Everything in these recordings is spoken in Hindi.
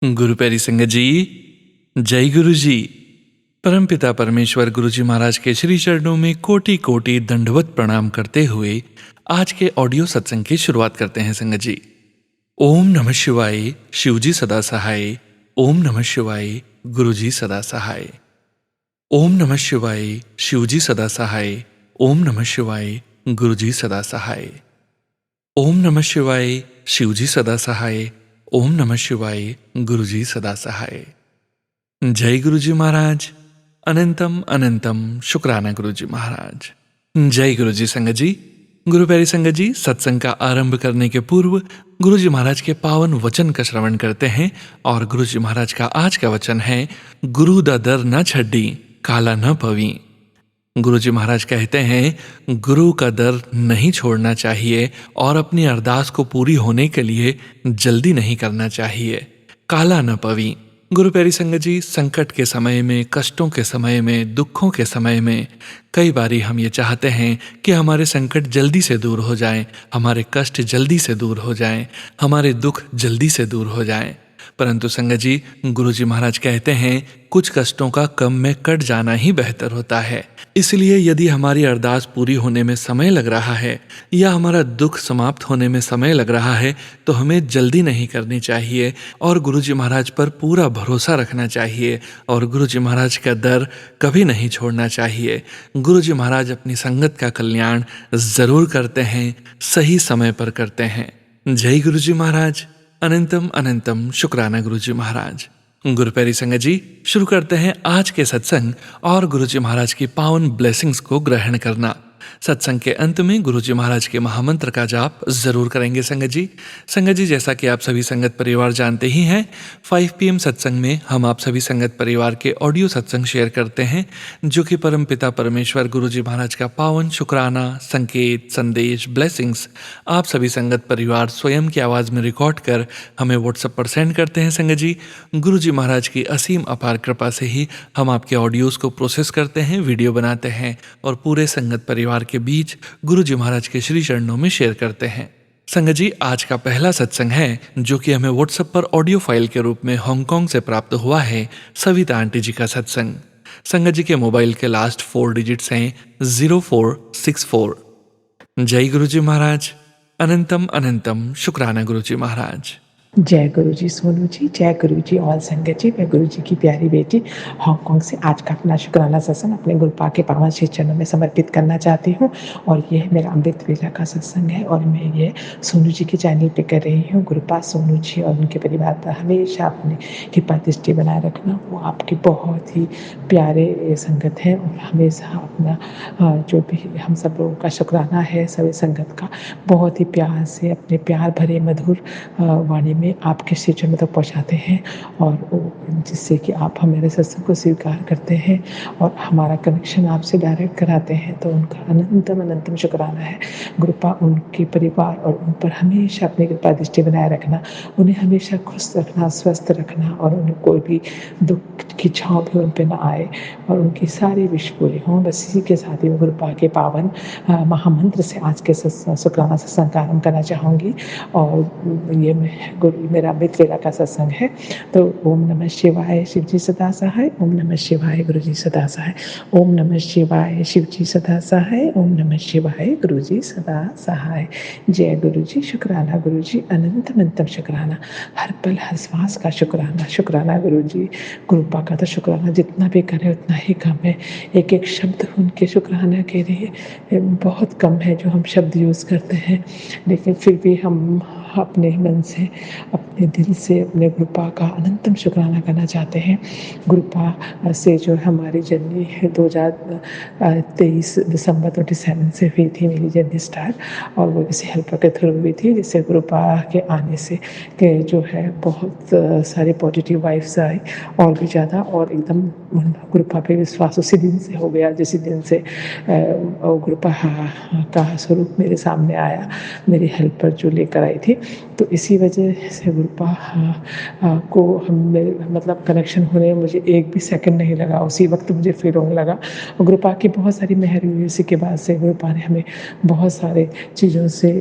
गुरु प्यारी संगत जी, जय गुरु जी। परमपिता परमेश्वर गुरु जी महाराज के श्री चरणों में कोटि कोटि दंडवत प्रणाम करते हुए आज के ऑडियो सत्संग की शुरुआत करते हैं संगत जी। ओम नमः शिवाय, शिव जी सदा सहाय। ओम नमः शिवाय, गुरु जी सदा सहाय। ओम नमः शिवाय, शिव जी सदा सहाय। ओम नमः शिवाय, गुरु जी सदा सहाय। ओम नमः शिवाय, शिव जी सदा सहाय। ओम नमः शिवाय, गुरु जी सदा सहाय। जय गुरु जी महाराज। अनंतम अनंतम शुक्राना गुरु जी महाराज। जय गुरु जी संगत जी। गुरु प्यारी संगत जी, सत्संग का आरंभ करने के पूर्व गुरु जी महाराज के पावन वचन का श्रवण करते हैं। और गुरु जी महाराज का आज का वचन है, गुरु दा दर न छड्डी, काला न पवी। गुरु जी महाराज कहते हैं, गुरु का दर नहीं छोड़ना चाहिए और अपनी अरदास को पूरी होने के लिए जल्दी नहीं करना चाहिए, काला न पवी। गुरु प्यारी संगत जी, संकट के समय में, कष्टों के समय में, दुखों के समय में कई बारी हम ये चाहते हैं कि हमारे संकट जल्दी से दूर हो जाएं, हमारे कष्ट जल्दी से दूर हो जाएं, हमारे दुख जल्दी से दूर हो जाएं। परंतु संगत जी, गुरु जी महाराज कहते हैं, कुछ कष्टों का कम में कट जाना ही बेहतर होता है। इसलिए यदि हमारी अरदास पूरी होने में समय लग रहा है या हमारा दुख समाप्त होने में समय लग रहा है तो हमें जल्दी नहीं करनी चाहिए और गुरु जी महाराज पर पूरा भरोसा रखना चाहिए और गुरु जी महाराज का दर कभी नहीं छोड़ना चाहिए। गुरु जी महाराज अपनी संगत का कल्याण जरूर करते हैं, सही समय पर करते हैं। जय गुरु जी महाराज। अनंतम अनंतम शुक्राना गुरु जी महाराज। गुरु प्यारी संगत जी, शुरू करते हैं आज के सत्संग और गुरु जी महाराज की पावन ब्लेसिंग्स को ग्रहण करना। सत्संग के अंत में गुरु जी महाराज के महामंत्र का जाप जरूर करेंगे संगत जी। संगत जी, जैसा कि आप सभी संगत परिवार जानते ही हैं, 5 PM सत्संग में हम आप सभी संगत परिवार के ऑडियो सत्संग शेयर करते हैं, जो कि परम पिता परमेश्वर गुरु जी महाराज का पावन शुक्राना, संकेत, संदेश, ब्लेसिंग्स आप सभी संगत परिवार स्वयं की आवाज़ में रिकॉर्ड कर हमें व्हाट्सएप पर सेंड करते हैं संगत जी। गुरु जी महाराज की असीम अपार कृपा से ही हम आपके ऑडियोज़ को प्रोसेस करते हैं, वीडियो बनाते हैं और पूरे संगत परिवार के बीच गुरु जी महाराज के श्री चरणों में शेयर करते हैं। संगत जी, आज का पहला सत्संग है जो कि हमें व्हाट्सएप पर ऑडियो फाइल के रूप में हांगकांग से प्राप्त हुआ है, सविता आंटी जी का सत्संग। संगत जी के मोबाइल के लास्ट 4 डिजिट्स हैं 0464। जय गुरु जी महाराज। अनंतम अनंतम शुक्राना गुरु जी महाराज। जय गुरु जी सोनू जी, जय गुरु जी ऑल संगत जी। मैं गुरु जी की प्यारी बेटी हांगकांग से आज का अपना शुक्राना सत्संग अपने गुरु पाक के पावन श्री चरणों में समर्पित करना चाहती हूँ। और ये मेरा अमृत वेला का सत्संग है और मैं ये सोनू जी के चैनल पे कर रही हूँ। गुरुपाद सोनू जी और उनके परिवार पर हमेशा अपनी कृपा दृष्टि बनाए रखना। वो आपके बहुत ही प्यारे संगत हैं और हमेशा अपना जो भी हम सब लोगों का शुक्राना है सभी संगत का बहुत ही प्यार से अपने प्यार भरे मधुर वाणी में आपके श्री चरणों तक पहुँचाते हैं और जिससे कि आप हमारे सत्संग को स्वीकार करते हैं और हमारा कनेक्शन आपसे डायरेक्ट कराते हैं। तो उनका अनंतम अनंतम शुक्राना है। कृपा उनके परिवार और उन पर हमेशा अपनी कृपा दृष्टि बनाए रखना, उन्हें हमेशा खुश रखना, स्वस्थ रखना और उन्हें कोई भी दुख की छाँव भी उन पर न आए और उनकी सारी विश पूरी हों। बस इसी के साथ ही मैं कृपा के पावन महामंत्र से आज के शुक्राना सत्संग का आरंभ करना चाहूँगी। और ये मेरा अमृत वेला का सत्संग है। तो ओम नमः शिवाय, शिव जी सदा सहाय। ओम नमः शिवाय, गुरु जी सदा सहाय। ओम नमः शिवाय, शिव जी सदा सहाय। ओम नमः शिवाय, गुरु जी सदा सहाय। जय गुरु जी। शुक्राना गुरु जी, अनंत अनंतम शुक्राना, हर पल हर श्वास का शुक्राना। शुक्राना गुरु जी। कृपा का तो शुक्राना जितना भी करें उतना ही कम है। एक एक शब्द उनके शुक्राना के लिए बहुत कम है जो हम शब्द यूज़ करते हैं, लेकिन फिर भी हम अपने मन से, अपने दिल से अपने गुरुपा का अनंतम शुक्राना करना चाहते हैं। गुरुपा से जो हमारी जर्नी 2023 दिसंबर 27 से हुई थी मेरी जर्नी स्टार्ट और वो किसी हेल्पर के थ्रू हुई थी, जिससे गुरुपा के आने से के जो है बहुत सारे पॉजिटिव वाइब्स आए और भी ज़्यादा और एकदम गुरुपा पे विश्वास उसी दिन से हो गया जिस दिन से गुरुपा का स्वरूप मेरे सामने आया, मेरी हेल्पर जो लेकर आई थी। तो इसी वजह से गुरुपा को हम मेरे मतलब कनेक्शन होने में मुझे एक भी सेकंड नहीं लगा, उसी वक़्त मुझे फ़ील होने लगा। और गुरुपा की बहुत सारी मेहर हुई उसी के बाद से। गुरुपा ने हमें बहुत सारे चीज़ों से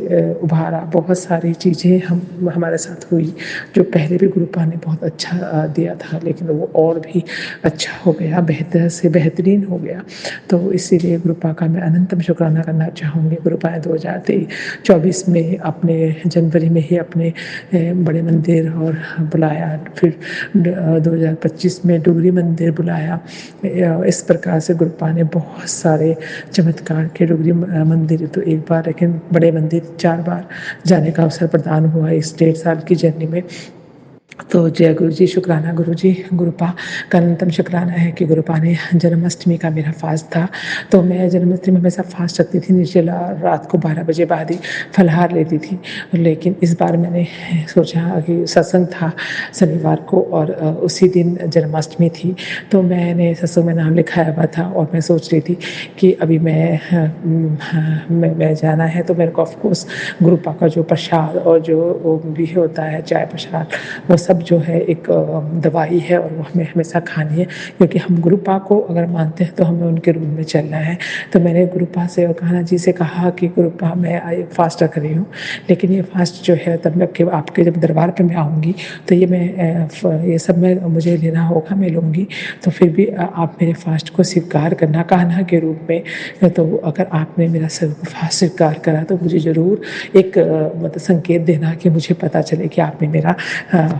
उभारा, बहुत सारी चीज़ें हम हमारे साथ हुई, जो पहले भी गुरुपा ने बहुत अच्छा दिया था, लेकिन वो और भी अच्छा हो गया, बेहतर से बेहतरीन हो गया। तो इसीलिए गुरुपा का मैं अनंतम शुक्राना करना चाहूँगी। गुरुपा ने 2024 में अपने जनवरी में ही अपने बड़े मंदिर और बुलाया, फिर 2025 में डुगरी मंदिर बुलाया। इस प्रकार से गुरुपा ने बहुत सारे चमत्कार के डुगरी मंदिर तो एक बार, लेकिन बड़े मंदिर 4 बार जाने का अवसर प्रदान हुआ इस 1.5 साल की जर्नी में। तो जय गुरु जी, शुक्राना गुरु जी। गुरुपा का अनंतम शुक्राना है कि गुरुपा ने जन्माष्टमी का मेरा फ़ास्ट था, तो मैं जन्माष्टमी में हमेशा फ़ास्ट रखती थी, निर्जला रात को 12 बजे बाद ही फलाहार लेती थी। लेकिन इस बार मैंने सोचा कि सत्संग था शनिवार को और उसी दिन जन्माष्टमी थी, तो मैंने सत्संग में नाम लिखाया हुआ था और मैं सोच रही थी कि अभी मैं जाना है, तो मेरे को ऑफ कोर्स गुरुपा का जो प्रसाद और जो वो भी होता है चाय प्रसाद, वो सब जो है एक दवाई है और वो हमें हमेशा खानी है, क्योंकि हम गुरुपा को अगर मानते हैं तो हमें उनके रूप में चलना है। तो मैंने गुरुपा से और कान्हा जी से कहा कि गुरुपा मैं फ़ास्ट रख रही हूँ, लेकिन ये फ़ास्ट जो है तब मैं आपके जब दरबार पे मैं आऊँगी तो ये सब मैं मुझे लेना होगा, मैं लूँगी, तो फिर भी आप मेरे फ़ास्ट को स्वीकार करना कान्हा के रूप में। तो अगर आपने मेरा फ़ास्ट स्वीकार करा तो मुझे ज़रूर एक मतलब संकेत देना कि मुझे पता चले कि आपने मेरा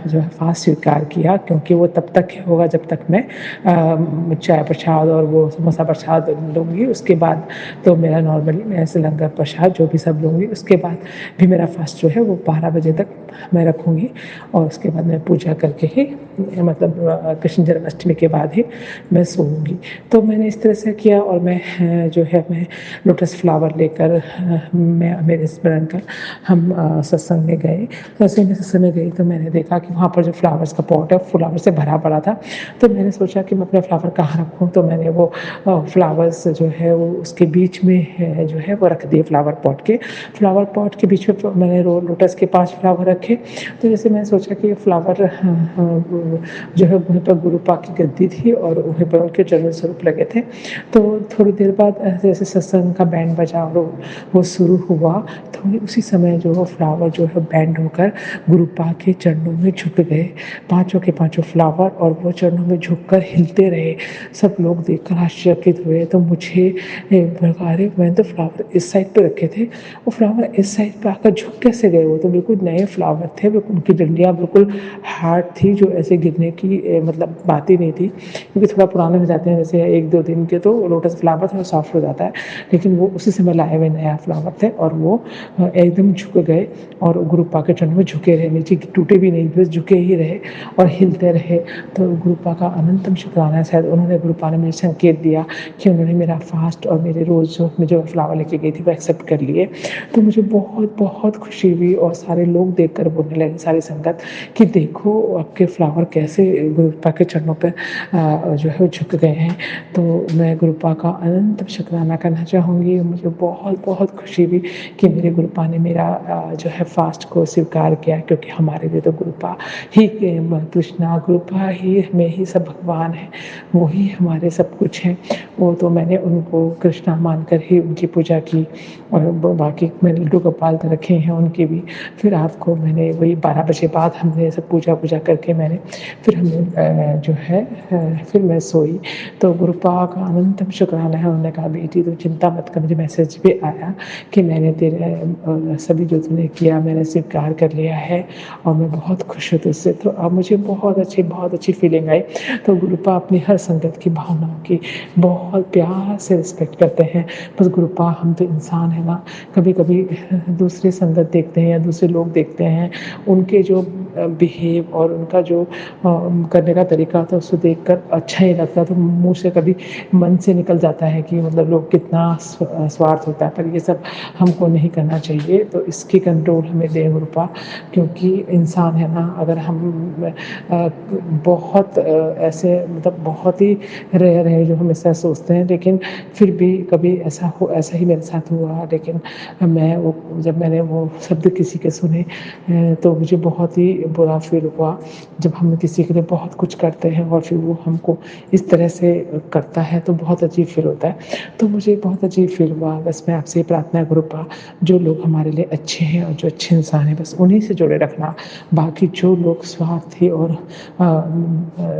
जो है फ़ास्ट स्वीकार किया, क्योंकि वो तब तक होगा जब तक मैं चाय प्रसाद और वो समोसा प्रसाद लूँगी। उसके बाद तो मेरा नॉर्मली मैं ऐसे लंगर प्रसाद जो भी सब लूँगी, उसके बाद भी मेरा फ़ास्ट जो है वो 12 बजे तक मैं रखूँगी और उसके बाद मैं पूजा करके ही मतलब कृष्ण जन्माष्टमी के बाद ही मैं सोऊँगी। तो मैंने इस तरह से किया और मैं जो है मैं लोटस फ्लावर लेकर मैं मेरे हस्बैंड का हम सत्संग में गए। सत्संग में गई तो मैंने देखा कि वहाँ पर जो फ्लावर्स का पॉट है फ्लावर से भरा पड़ा था, तो मैंने सोचा कि मैं अपने फ्लावर कहाँ रखूँ, तो मैंने वो फ्लावर्स जो है वो उसके बीच में जो है वो रख दिए। फ्लावर पॉट के बीच में मैंने लोटस के 5 फ्लावर रखे। तो जैसे मैंने सोचा कि ये फ्लावर जो है वहीं पर गुरुपा की गद्दी थी और वहीं पर उनके चरण स्वरूप लगे थे। तो थोड़ी देर बाद जैसे सत्संग का बैंड बजा और वो शुरू हुआ, थोड़ी उसी समय जो वो फ्लावर जो है बैंड होकर गुरुपा के चरणों में झुक गए, पाँचों के पाँचों फ्लावर, और वो चरणों में झुककर हिलते रहे। सब लोग देखकर आश्चर्यचकित हुए। तो मुझे लगा अरे मैंने तो फ्लावर इस साइड पे रखे थे, वो फ्लावर इस साइड पे आकर झुक कैसे गए? वो तो बिल्कुल नए फ्लावर थे, बिल्कुल उनकी डंडियाँ बिल्कुल हार्ड थी, जो ऐसे गिरने की मतलब बात ही नहीं थी, क्योंकि थोड़ा पुराने हो जाते हैं जैसे 1-2 दिन के, तो लोटस फ्लावर थोड़ा सॉफ्ट हो जाता है, लेकिन वो उसी समय लाए हुए नया फ्लावर थे और वो एकदम झुक गए और गुरुपा के चरणों में झुके रहे, नीचे टूटे भी नहीं, बस झुके ही रहे और हिलते रहे। तो गुरुपा का अनंतम शुक्राना है, शायद उन्होंने गुरुपा ने मुझे संकेत दिया कि उन्होंने मेरा फ़ास्ट और मेरे रोज़ जो फ्लावर लेके गई थी वो एक्सेप्ट कर लिए। तो मुझे बहुत बहुत खुशी हुई और सारे लोग देखकर बोलने लगे, सारी संगत, कि देखो आपके फ्लावर कैसे गुरुपा के चरणों पर जो है झुक गए हैं। तो मैं गुरुपा का अनंतम शुक्राना करना चाहूँगी। मुझे बहुत बहुत खुशी हुई कि मेरे गुरुपा ने मेरा जो है फ़ास्ट को स्वीकार किया, क्योंकि हमारे लिए तो गुरुपा ही कृष्णा, गुरुपा ही में ही सब भगवान है, वो ही हमारे सब कुछ हैं। वो तो मैंने उनको कृष्णा मानकर ही उनकी पूजा की और बाकी मैंने लड्डू गोपाल तो रखे हैं उनके भी। फिर रात को मैंने वही 12 बजे बाद हमने सब पूजा करके मैंने फिर हमने जो है फिर मैं सोई। तो गुरुपा का अनंतम शुक्राना है। उन्होंने कहा बेटी तू चिंता मत कर, मुझे मैसेज भी आया कि मैंने तेरे सभी जो तूने किया मैंने स्वीकार कर लिया है और मैं बहुत खुश हूँ तुझसे। तो अब मुझे बहुत अच्छी फीलिंग आई। तो गुरुपा अपनी हर संगत की भावनाओं की बहुत प्यार से रिस्पेक्ट करते हैं। बस गुरुपा हम तो इंसान है ना, कभी कभी दूसरी संगत देखते हैं या दूसरे लोग देखते हैं, उनके जो बिहेव और उनका जो करने का तरीका होता है उसको देखकर अच्छा ही लगता है, तो मुँह से कभी मन से निकल जाता है कि मतलब लोग कितना स्वार्थ होता है, पर ये सब हमको नहीं करना चाहिए। तो इसकी कंट्रोल हमें दे गुरुपा, क्योंकि इंसान है ना, अगर हम बहुत ऐसे मतलब बहुत ही रेयर है जो हम ऐसा सोचते हैं, लेकिन फिर भी कभी ऐसा ही मेरे साथ हुआ। लेकिन जब मैंने वो शब्द किसी के सुने तो मुझे बहुत ही बुरा फ़ील हुआ जब हम किसी के लिए बहुत कुछ करते हैं और फिर वो हमको इस तरह से करता है तो बहुत अजीब फ़ील होता है। तो मुझे बहुत अजीब फ़ील हुआ, बस मैं आपसे ये प्रार्थना करूँगा, जो लोग हमारे लिए अच्छे हैं और जो अच्छे इंसान हैं बस उन्हीं से जुड़े रखना। बाकी जो लोग स्वार्थी और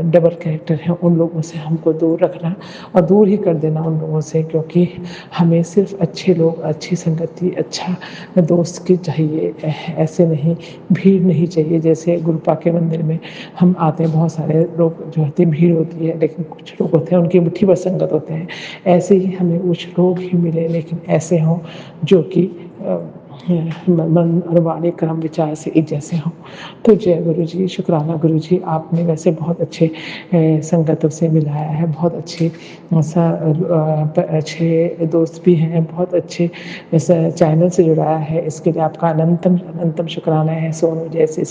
डबल कैरेक्टर हैं उन लोगों से हमको दूर रखना और दूर ही कर देना उन लोगों से, क्योंकि हमें सिर्फ़ अच्छे लोग, अच्छी संगति, अच्छा दोस्त की चाहिए। ऐसे नहीं, भीड़ नहीं चाहिए। जैसे गुरुपा के मंदिर में हम आते हैं, बहुत सारे लोग जो होते हैं, भीड़ होती है, लेकिन कुछ लोग होते हैं उनकी मुट्ठी भर संगत होते हैं। ऐसे ही हमें कुछ लोग ही मिले, लेकिन ऐसे हों जो कि मन और वाणी कर्म विचार से एक जैसे हों। तो जय गुरु जी, शुक्राना गुरु जी, आपने वैसे बहुत अच्छे संगतों से मिलाया है, बहुत अच्छे अच्छे दोस्त भी हैं, बहुत अच्छे इस चैनल से जुड़ाया है, इसके लिए आपका अनंतम अनंतम शुक्राना है। सोनू जैसे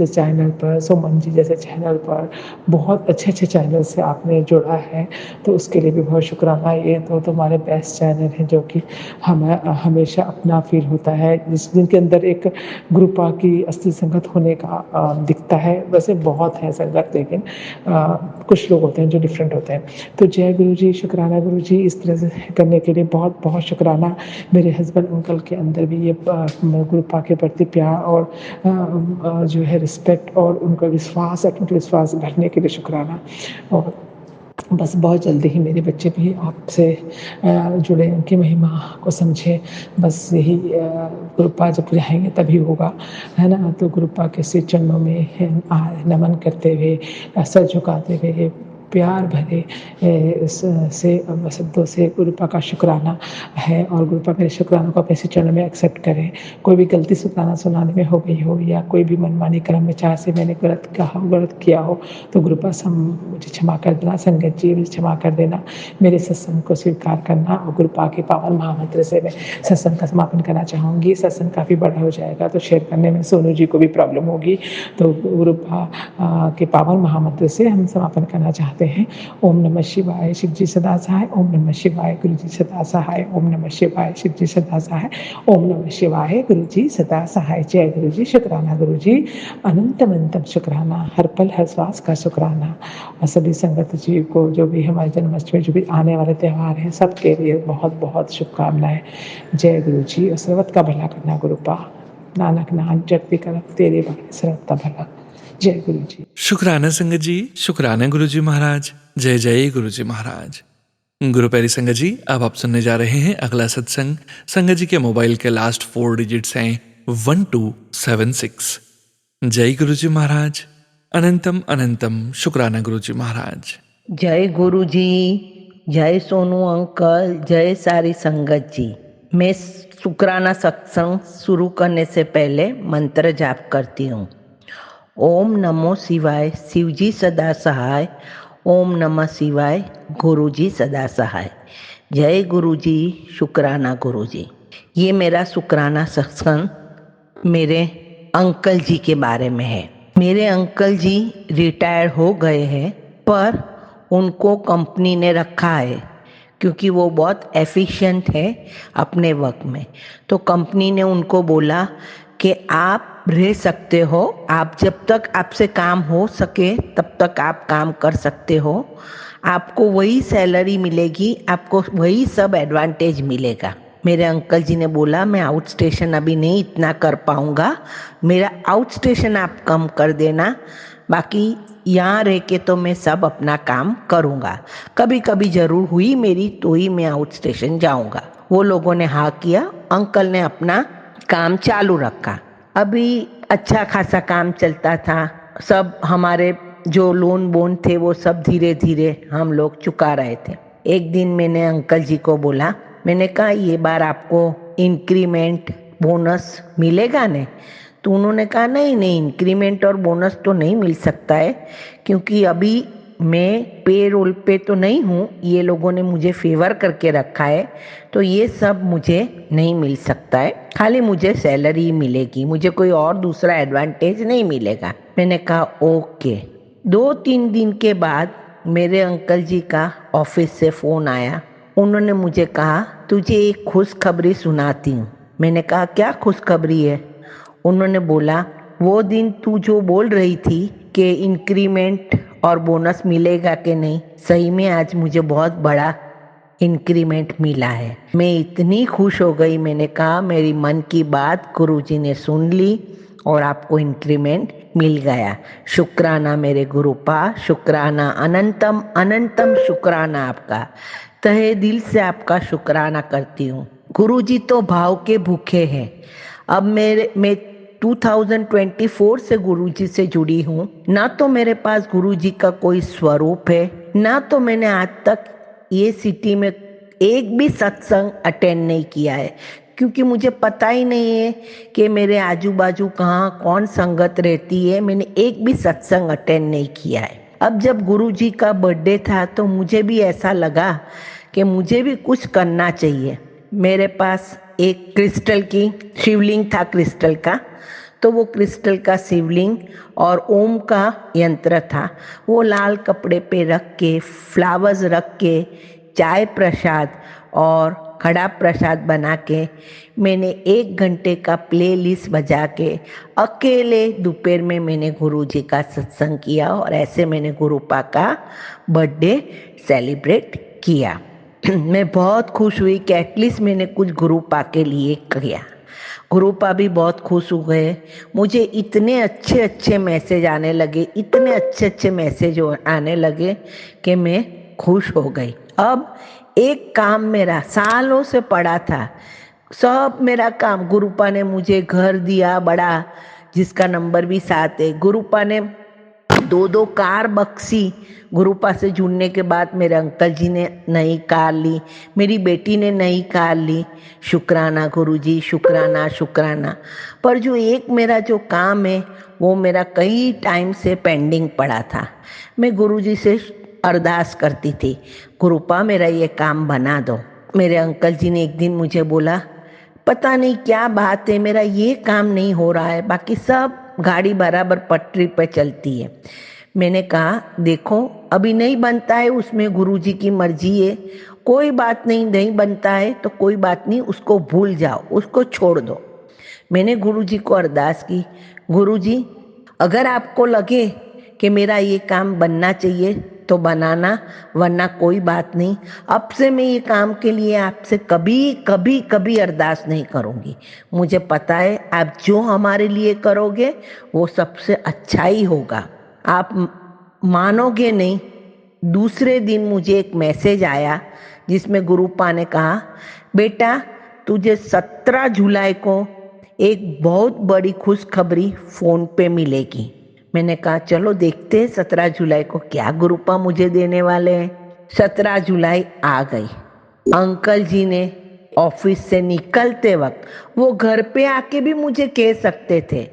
चैनल पर, सुमन जी जैसे चैनल पर, बहुत अच्छे-अच्छे चैनल से आपने जुड़ा है, तो उसके लिए भी बहुत शुक्राना। ये तो तुम्हारे बेस्ट चैनल हैं जो कि हमें हमेशा अपना फ़ील होता है, जिनके अंदर एक गुरुपा की असली संगत होने का दिखता है। वैसे बहुत है संगत, लेकिन कुछ लोग होते हैं जो डिफरेंट होते हैं। तो जय गुरु जी, शुक्राना गुरु जी, इस तरह से करने के लिए बहुत-बहुत शुक्राना। मेरे हस्बैंड अंकल के अंदर भी ये गुरुपा के प्रति प्यार और जो है रिस्पेक्ट और उनका विश्वास, अटूट विश्वास भरने के लिए शुक्राना। और बस बहुत जल्दी ही मेरे बच्चे भी आपसे जुड़े, उनकी महिमा को समझें। बस यही गुरुपा जब रहेंगे तभी होगा, है ना? तो गुरुपा के श्री चरणों में नमन करते हुए, सर झुकाते हुए, प्यार भरे शब्दों से गुरुपा का शुक्राना है, और गुरुपा मेरे शुक्राना को अपने श्री चरणों में एक्सेप्ट करें। कोई भी गलती शुक्राना सुनाने में हो गई हो, या कोई भी मनमानी कर्म विचार से मैंने गलत कहा हो, गलत किया हो, तो गुरुपा मुझे क्षमा कर देना। संगत जी मुझे क्षमा कर देना। मेरे सत्संग को स्वीकार करना, और गुरुपा के पावन महामंत्र से मैं सत्संग का समापन करना चाहूँगी। सत्संग काफ़ी बड़ा हो जाएगा तो शेयर करने में सोनू जी को भी प्रॉब्लम होगी, तो गुरुपा के पावन महामंत्र से हम समापन करना चाहते हैं। ओम नमः शिवाय, शिव जी सदा सहाय। ओम नमः शिवाय, गुरु जी सदा सहाय। ओम नमः शिवाय, शिव जी सदा सहाय। ओम नमः शिवाय, गुरु जी सदा सहाय। जय गुरु जी, शुक्राना गुरु जी, अनंतम अनंतम शुक्राना, हर पल हर श्वास का शुक्राना। और सभी संगत जी को, जो भी हमारे जन्माष्टमी, जो भी आने वाले त्यौहार हैं, सबके लिए बहुत बहुत शुभकामनाएं। जय गुरु जी, और सर्वत का भला करना गुरुपा। नानक नाम जगती करब तेरे बारे सर्वत का भला। जय गुरु जी। शुक्राना संगत जी, शुक्राना गुरु जी महाराज। जय जय गुरु जी महाराज। गुरु प्यारी संगत जी, अब आप सुनने जा रहे हैं अगला सत्संग। संगत जी के मोबाइल के लास्ट 4 डिजिट्स हैं 1276। जय गुरु जी महाराज। अनंतम अनंतम शुक्राना गुरु जी महाराज। जय गुरु जी, जय सोनू अंकल, जय सारी संगत जी। मैं शुक्राना सत्संग शुरू करने से पहले मंत्र जाप करती हूँ। ओम नमो शिवाय, शिवजी सदा सहाय। ओम नमः शिवाय, गुरु जी सदा सहाय। जय गुरु जी, शुक्राना गुरु जी। ये मेरा शुक्राना सत्संग मेरे अंकल जी के बारे में है। मेरे अंकल जी रिटायर हो गए हैं, पर उनको कंपनी ने रखा है क्योंकि वो बहुत एफिशिएंट है अपने वर्क में। तो कंपनी ने उनको बोला कि आप रह सकते हो, आप जब तक आपसे काम हो सके तब तक आप काम कर सकते हो, आपको वही सैलरी मिलेगी, आपको वही सब एडवांटेज मिलेगा। मेरे अंकल जी ने बोला मैं आउट स्टेशन अभी नहीं इतना कर पाऊँगा, मेरा आउट स्टेशन आप कम कर देना, बाकी यहाँ रह के तो मैं सब अपना काम करूँगा। कभी कभी ज़रूर हुई मेरी तो ही मैं आउट स्टेशन जाऊँगा। वो लोगों ने हाँ किया, अंकल ने अपना काम चालू रखा। अभी अच्छा खासा काम चलता था, सब हमारे जो लोन बोन थे वो सब धीरे धीरे हम लोग चुका रहे थे। एक दिन मैंने अंकल जी को बोला, मैंने कहा ये बार आपको इंक्रीमेंट बोनस मिलेगा ने? तो उन्होंने कहा नहीं नहीं, इंक्रीमेंट और बोनस तो नहीं मिल सकता है क्योंकि अभी मैं पे रोल पे तो नहीं हूँ, ये लोगों ने मुझे फेवर करके रखा है, तो ये सब मुझे नहीं मिल सकता है, खाली मुझे सैलरी मिलेगी, मुझे कोई और दूसरा एडवांटेज नहीं मिलेगा। मैंने कहा ओके। 2-3 दिन के बाद मेरे अंकल जी का ऑफिस से फ़ोन आया। उन्होंने मुझे कहा तुझे एक खुशखबरी सुनाती हूँ। मैंने कहा क्या खुशखबरी है? उन्होंने बोला वो दिन तू जो बोल रही थी कि इंक्रीमेंट और बोनस मिलेगा कि नहीं, सही में आज मुझे बहुत बड़ा इंक्रीमेंट मिला है। मैं इतनी खुश हो गई, मैंने कहा मेरी मन की बात गुरुजी ने सुन ली और आपको इंक्रीमेंट मिल गया। शुक्राना मेरे गुरुपा, शुक्राना, अनंतम अनंतम शुक्राना आपका। तहे दिल से आपका शुक्राना करती हूँ। गुरुजी तो भाव के भूखे हैं। अब मैं 2024 से गुरुजी से जुड़ी हूँ। ना तो मेरे पास गुरुजी का कोई स्वरूप है, ना तो मैंने आज तक ये सिटी में एक भी सत्संग अटेंड नहीं किया है, क्योंकि मुझे पता ही नहीं है कि मेरे आजू बाजू कहाँ कौन संगत रहती है। मैंने एक भी सत्संग अटेंड नहीं किया है। अब जब गुरुजी का बर्थडे था तो मुझे भी ऐसा लगा कि मुझे भी कुछ करना चाहिए। मेरे पास एक क्रिस्टल की शिवलिंग था, क्रिस्टल का, तो वो क्रिस्टल का शिवलिंग और ओम का यंत्र था। वो लाल कपड़े पे रख के, फ्लावर्स रख के, चाय प्रसाद और खड़ा प्रसाद बना के, मैंने 1 घंटे का प्लेलिस्ट बजा के अकेले दोपहर में मैंने गुरुजी का सत्संग किया और ऐसे मैंने गुरुपा का बर्थडे सेलिब्रेट किया। मैं बहुत खुश हुई कि एटलीस्ट मैंने कुछ गुरुपा के लिए किया। गुरुपा भी बहुत खुश हो गए। मुझे इतने अच्छे अच्छे मैसेज आने लगे, इतने अच्छे अच्छे मैसेज आने लगे कि मैं खुश हो गई। अब एक काम मेरा सालों से पड़ा था, सब मेरा काम, गुरुपा ने मुझे घर दिया बड़ा, जिसका नंबर भी 7 है। गुरुपा ने 2 कार बख्शी। गुरुपा से जुड़ने के बाद मेरे अंकल जी ने नई कार ली, मेरी बेटी ने नई कार ली। शुक्राना गुरुजी, शुक्राना शुक्राना। पर जो एक मेरा जो काम है वो मेरा कई टाइम से पेंडिंग पड़ा था। मैं गुरुजी से अरदास करती थी, गुरुपा मेरा ये काम बना दो। मेरे अंकल जी ने एक दिन मुझे बोला, पता नहीं क्या बात है, मेरा ये काम नहीं हो रहा है, बाकी सब गाड़ी बराबर पटरी पे चलती है। मैंने कहा देखो अभी नहीं बनता है, उसमें गुरुजी की मर्जी है, कोई बात नहीं, नहीं बनता है तो कोई बात नहीं, उसको भूल जाओ, उसको छोड़ दो। मैंने गुरुजी को अरदास की, गुरुजी अगर आपको लगे कि मेरा ये काम बनना चाहिए तो बनाना, वरना कोई बात नहीं। अब से मैं ये काम के लिए आपसे कभी कभी कभी अरदास नहीं करूँगी। मुझे पता है आप जो हमारे लिए करोगे वो सबसे अच्छा ही होगा। आप मानोगे नहीं, दूसरे दिन मुझे एक मैसेज आया जिसमें गुरुपा ने कहा, बेटा तुझे 17 जुलाई को एक बहुत बड़ी खुशखबरी फोन पे मिलेगी। मैंने कहा चलो देखते हैं 17 जुलाई को क्या गुरुपा मुझे देने वाले हैं। 17 जुलाई आ गई। अंकल जी ने ऑफिस से निकलते वक्त वो घर पे आके भी मुझे कह सकते थे,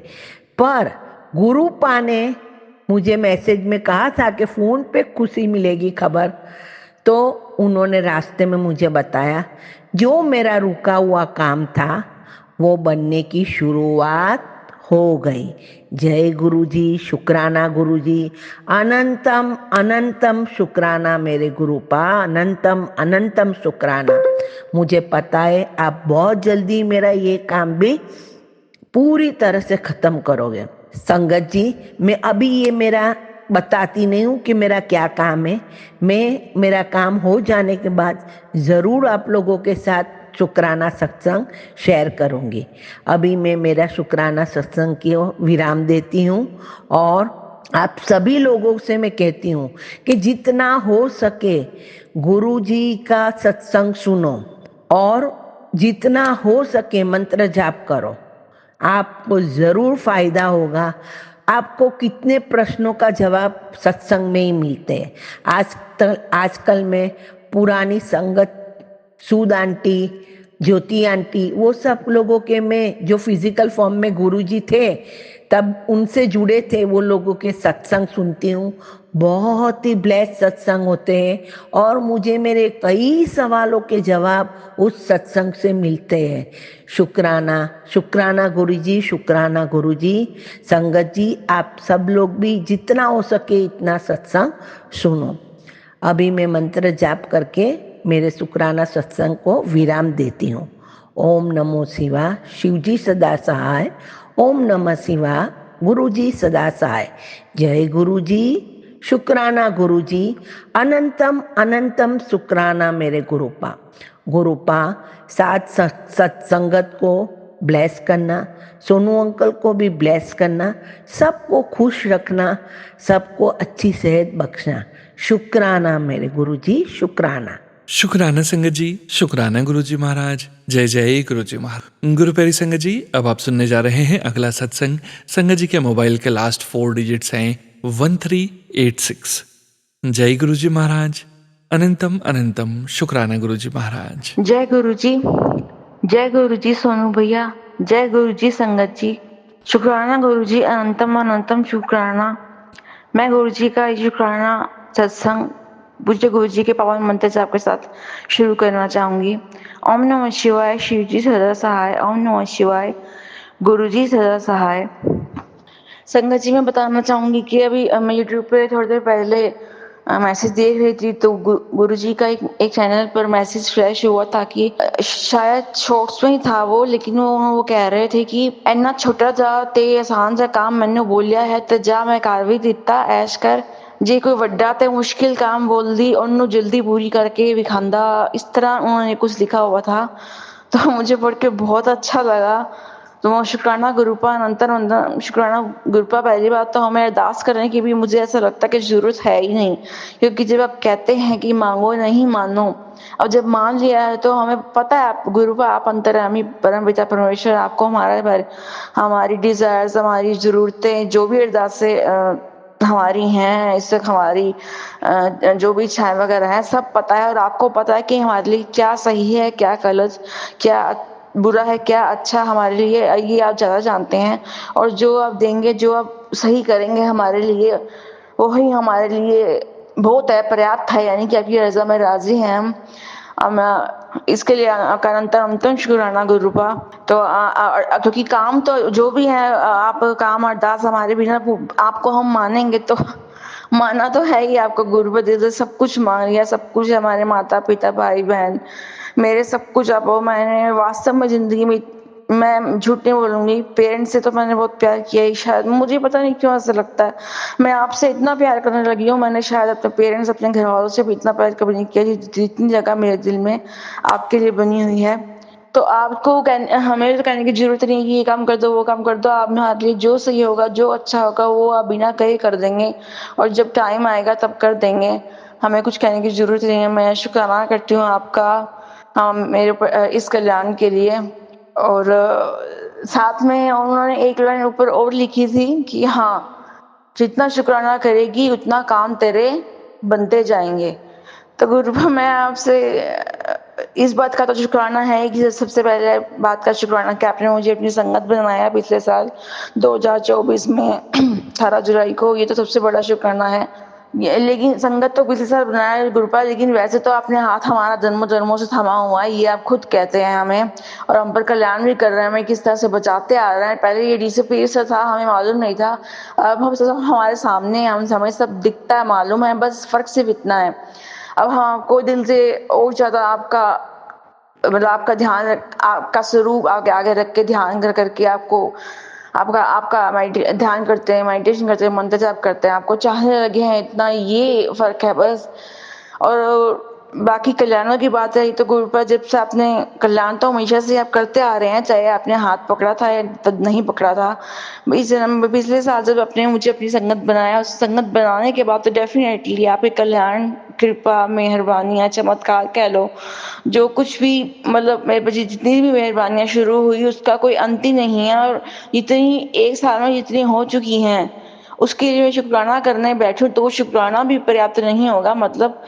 पर गुरुपा ने मुझे मैसेज में कहा था कि फोन पे खुशी मिलेगी खबर, तो उन्होंने रास्ते में मुझे बताया जो मेरा रुका हुआ काम था वो बनने की शुरुआत हो गई। जय गुरुजी, शुक्राना गुरुजी, अनंतम अनंतम शुक्राना मेरे गुरुपा, अनंतम अनंतम शुक्राना। मुझे पता है आप बहुत जल्दी मेरा ये काम भी पूरी तरह से खत्म करोगे। संगत जी, मैं अभी ये मेरा बताती नहीं हूँ कि मेरा क्या काम है। मैं मेरा काम हो जाने के बाद ज़रूर आप लोगों के साथ शुक्राना सत्संग शेयर करूँगी। अभी मैं मेरा शुक्राना सत्संग की विराम देती हूँ और आप सभी लोगों से मैं कहती हूँ कि जितना हो सके गुरु जी का सत्संग सुनो और जितना हो सके मंत्र जाप करो, आपको ज़रूर फायदा होगा। आपको कितने प्रश्नों का जवाब सत्संग में ही मिलते हैं। आजकल में पुरानी संगत, सूद आंटी, ज्योति आंटी, वो सब लोगों के में जो फिजिकल फॉर्म में गुरुजी थे तब उनसे जुड़े थे, वो लोगों के सत्संग सुनती हूँ। बहुत ही ब्लेस्ड सत्संग होते हैं और मुझे मेरे कई सवालों के जवाब उस सत्संग से मिलते हैं। शुक्राना शुक्राना गुरुजी, शुक्राना गुरुजी। संगत जी, आप सब लोग भी जितना हो सके इतना सत्संग सुनो। अभी मैं मंत्र जाप करके मेरे शुक्राना सत्संग को विराम देती हूँ। ओम नमो शिवा, शिवजी सदा सहाय। ओम नमः शिवा, गुरु जी सदा सहाय। जय गुरु जी, शुक्राना गुरु जी, अनंतम अनंतम शुक्राना मेरे गुरुपा। गुरुपा साथ सत्संगत को ब्लेस करना, सोनू अंकल को भी ब्लेस करना, सबको खुश रखना, सबको अच्छी सेहत बख्शना। शुक्राना मेरे गुरु जी, शुक्राना। शुक्राना संगत जी, शुक्राना गुरु जी महाराज। जय जय गुरु जी महाराज। गुरु प्यारी संगत जी, अब आप सुनने जा रहे हैं अगला सत्संग। संगत जी के मोबाइल के लास्ट 4 डिजिट्स हैं 1386। जय गुरु जी महाराज। अनंतम अनंतम शुक्राना गुरु जी महाराज। जय गुरु जी, जय गुरु जी सोनू भैया, जय गुरु जी संगत जी। शुक्राना गुरु जी, अनंतम अनंतम शुक्राना। मैं गुरु जी का ये शुक्राना सत्संग पूज्य गुरु जी के पावन मंत्र से आपके साथ शुरू करना चाहूंगी। ओम नमः शिवाय, शिव जी सदा सहाय। ओम नमः शिवाय, गुरु जी सदा सहाय। संगत जी मैं बताना चाहूंगी कि अभी मैं यूट्यूब पे थोड़ी देर पहले मैसेज देख रही थी, तो गुरु जी का एक चैनल पर मैसेज फ्लैश हुआ था कि शायद शॉर्ट्स में ही था वो, लेकिन वो कह रहे थे कि इन्ना छोटा जा ते आसान सा काम मैंने बोलिया है तो जा मैं कर भी दिता ऐश कर, जे कोई वड्डा ते मुश्किल काम बोलदी उन्होंने जल्दी पूरी करके विखांदा। इस तरह उन्होंने कुछ लिखा हुआ था, तो मुझे पढ़ के बहुत अच्छा लगा। तो शुक्राना गुरुपा, अनंतर शुक्राना गुरुपा। पहली बात तो हमें अरदास करने की भी मुझे ऐसा लगता है कि जरूरत है ही नहीं, क्योंकि जब आप कहते हैं कि मांगो नहीं मानो, अब जब मान लिया है तो हमें पता है आप गुरुपा, आप अंतर्यामी परम पिता परमेश्वर, आपको हमारी डिजायर्स, हमारी जरूरतें, जो भी अरदासें हमारी हैं, इस तक हमारी जो भी इच्छाएं वगैरह हैं, सब पता है। और आपको पता है कि हमारे लिए क्या सही है, क्या गलत, क्या बुरा है, क्या अच्छा हमारे लिए, ये आप ज़्यादा जानते हैं। और जो आप देंगे, जो आप सही करेंगे हमारे लिए, वही हमारे लिए बहुत है, पर्याप्त है। यानी कि आपकी रजा में राजी हैं हम। इसके लिए आपका अनंतम शुक्राना गुरुपा। तो क्योंकि काम तो जो भी है, आप काम अरदास हमारे बिना आपको हम मानेंगे तो माना तो है ही आपको गुरुपा। दिल से सब कुछ मान लिया, सब कुछ हमारे माता पिता भाई बहन मेरे सब कुछ आप। मैंने वास्तव में जिंदगी में, मैं झूठ नहीं बोलूंगी, पेरेंट्स से तो मैंने बहुत प्यार किया ही। शायद मुझे पता नहीं क्यों ऐसा लगता है, मैं आपसे इतना प्यार करने लगी हूँ, मैंने शायद अपने पेरेंट्स, अपने घर वालों से भी इतना प्यार कभी नहीं किया जितनी जगह मेरे दिल में आपके लिए बनी हुई है। तो आपको हमें तो कहने की जरूरत नहीं है कि ये काम कर दो, वो काम कर दो। आप हमारे लिए जो सही होगा, जो अच्छा होगा, वो आप बिना कहे कर देंगे, और जब टाइम आएगा तब कर देंगे। हमें कुछ कहने की जरूरत नहीं है। मैं शुक्राना करती हूँ आपका, मेरे ऊपर इस कल्याण के लिए। और साथ में उन्होंने एक लाइन ऊपर और लिखी थी कि हाँ, जितना शुक्राना करेगी उतना काम तेरे बनते जाएंगे। तो गुरुपा, मैं आपसे इस बात का तो शुक्राना है कि सबसे पहले बात का शुक्राना कि आपने मुझे अपनी संगत बनाया पिछले साल 2024 में 18 जुलाई को, ये तो सबसे बड़ा शुक्राना है। लेकिन संगत तो पिछले साल बनाया गुरुपा, लेकिन वैसे तो आपने हाथ हमारा जन्मों जन्मों से थमा हुआ है, ये आप खुद कहते हैं हमें, और हम पर कल्याण भी कर रहे हैं, हमें किस तरह से बचाते आ रहे हैं। पहले ये डिसअपीयर सा था, हमें मालूम नहीं था, अब हम सब हमारे सामने, हमें सब दिखता है, मालूम है, बस फर्क सिर्फ इतना है। अब हम आपको दिल से और ज्यादा आपका, मतलब आपका ध्यान, आपका स्वरूप आगे आगे रख के ध्यान कर करके आपको आपका ध्यान करते हैं, मेडिटेशन करते हैं, मंत्र जाप करते हैं, आपको चाहने लगे हैं, इतना ये फर्क है बस। और बाकी कल्याणों की बात है तो गुरुपा, जब से आपने कल्याण तो हमेशा से आप करते आ रहे हैं, चाहे आपने हाथ पकड़ा था या नहीं पकड़ा था। पिछले साल जब आपने मुझे अपनी संगत बनाया, उस संगत बनाने के बाद तो डेफिनेटली आपके कल्याण, कृपा, मेहरबानियां, चमत्कार कह लो, जो कुछ भी, मतलब मेरे पर जितनी भी मेहरबानियां शुरू हुई उसका कोई अंत ही नहीं है। और जितनी एक साल में जितनी हो चुकी हैं, उसके लिए मैं शुक्राना करने बैठूं तो शुक्राना भी पर्याप्त नहीं होगा। मतलब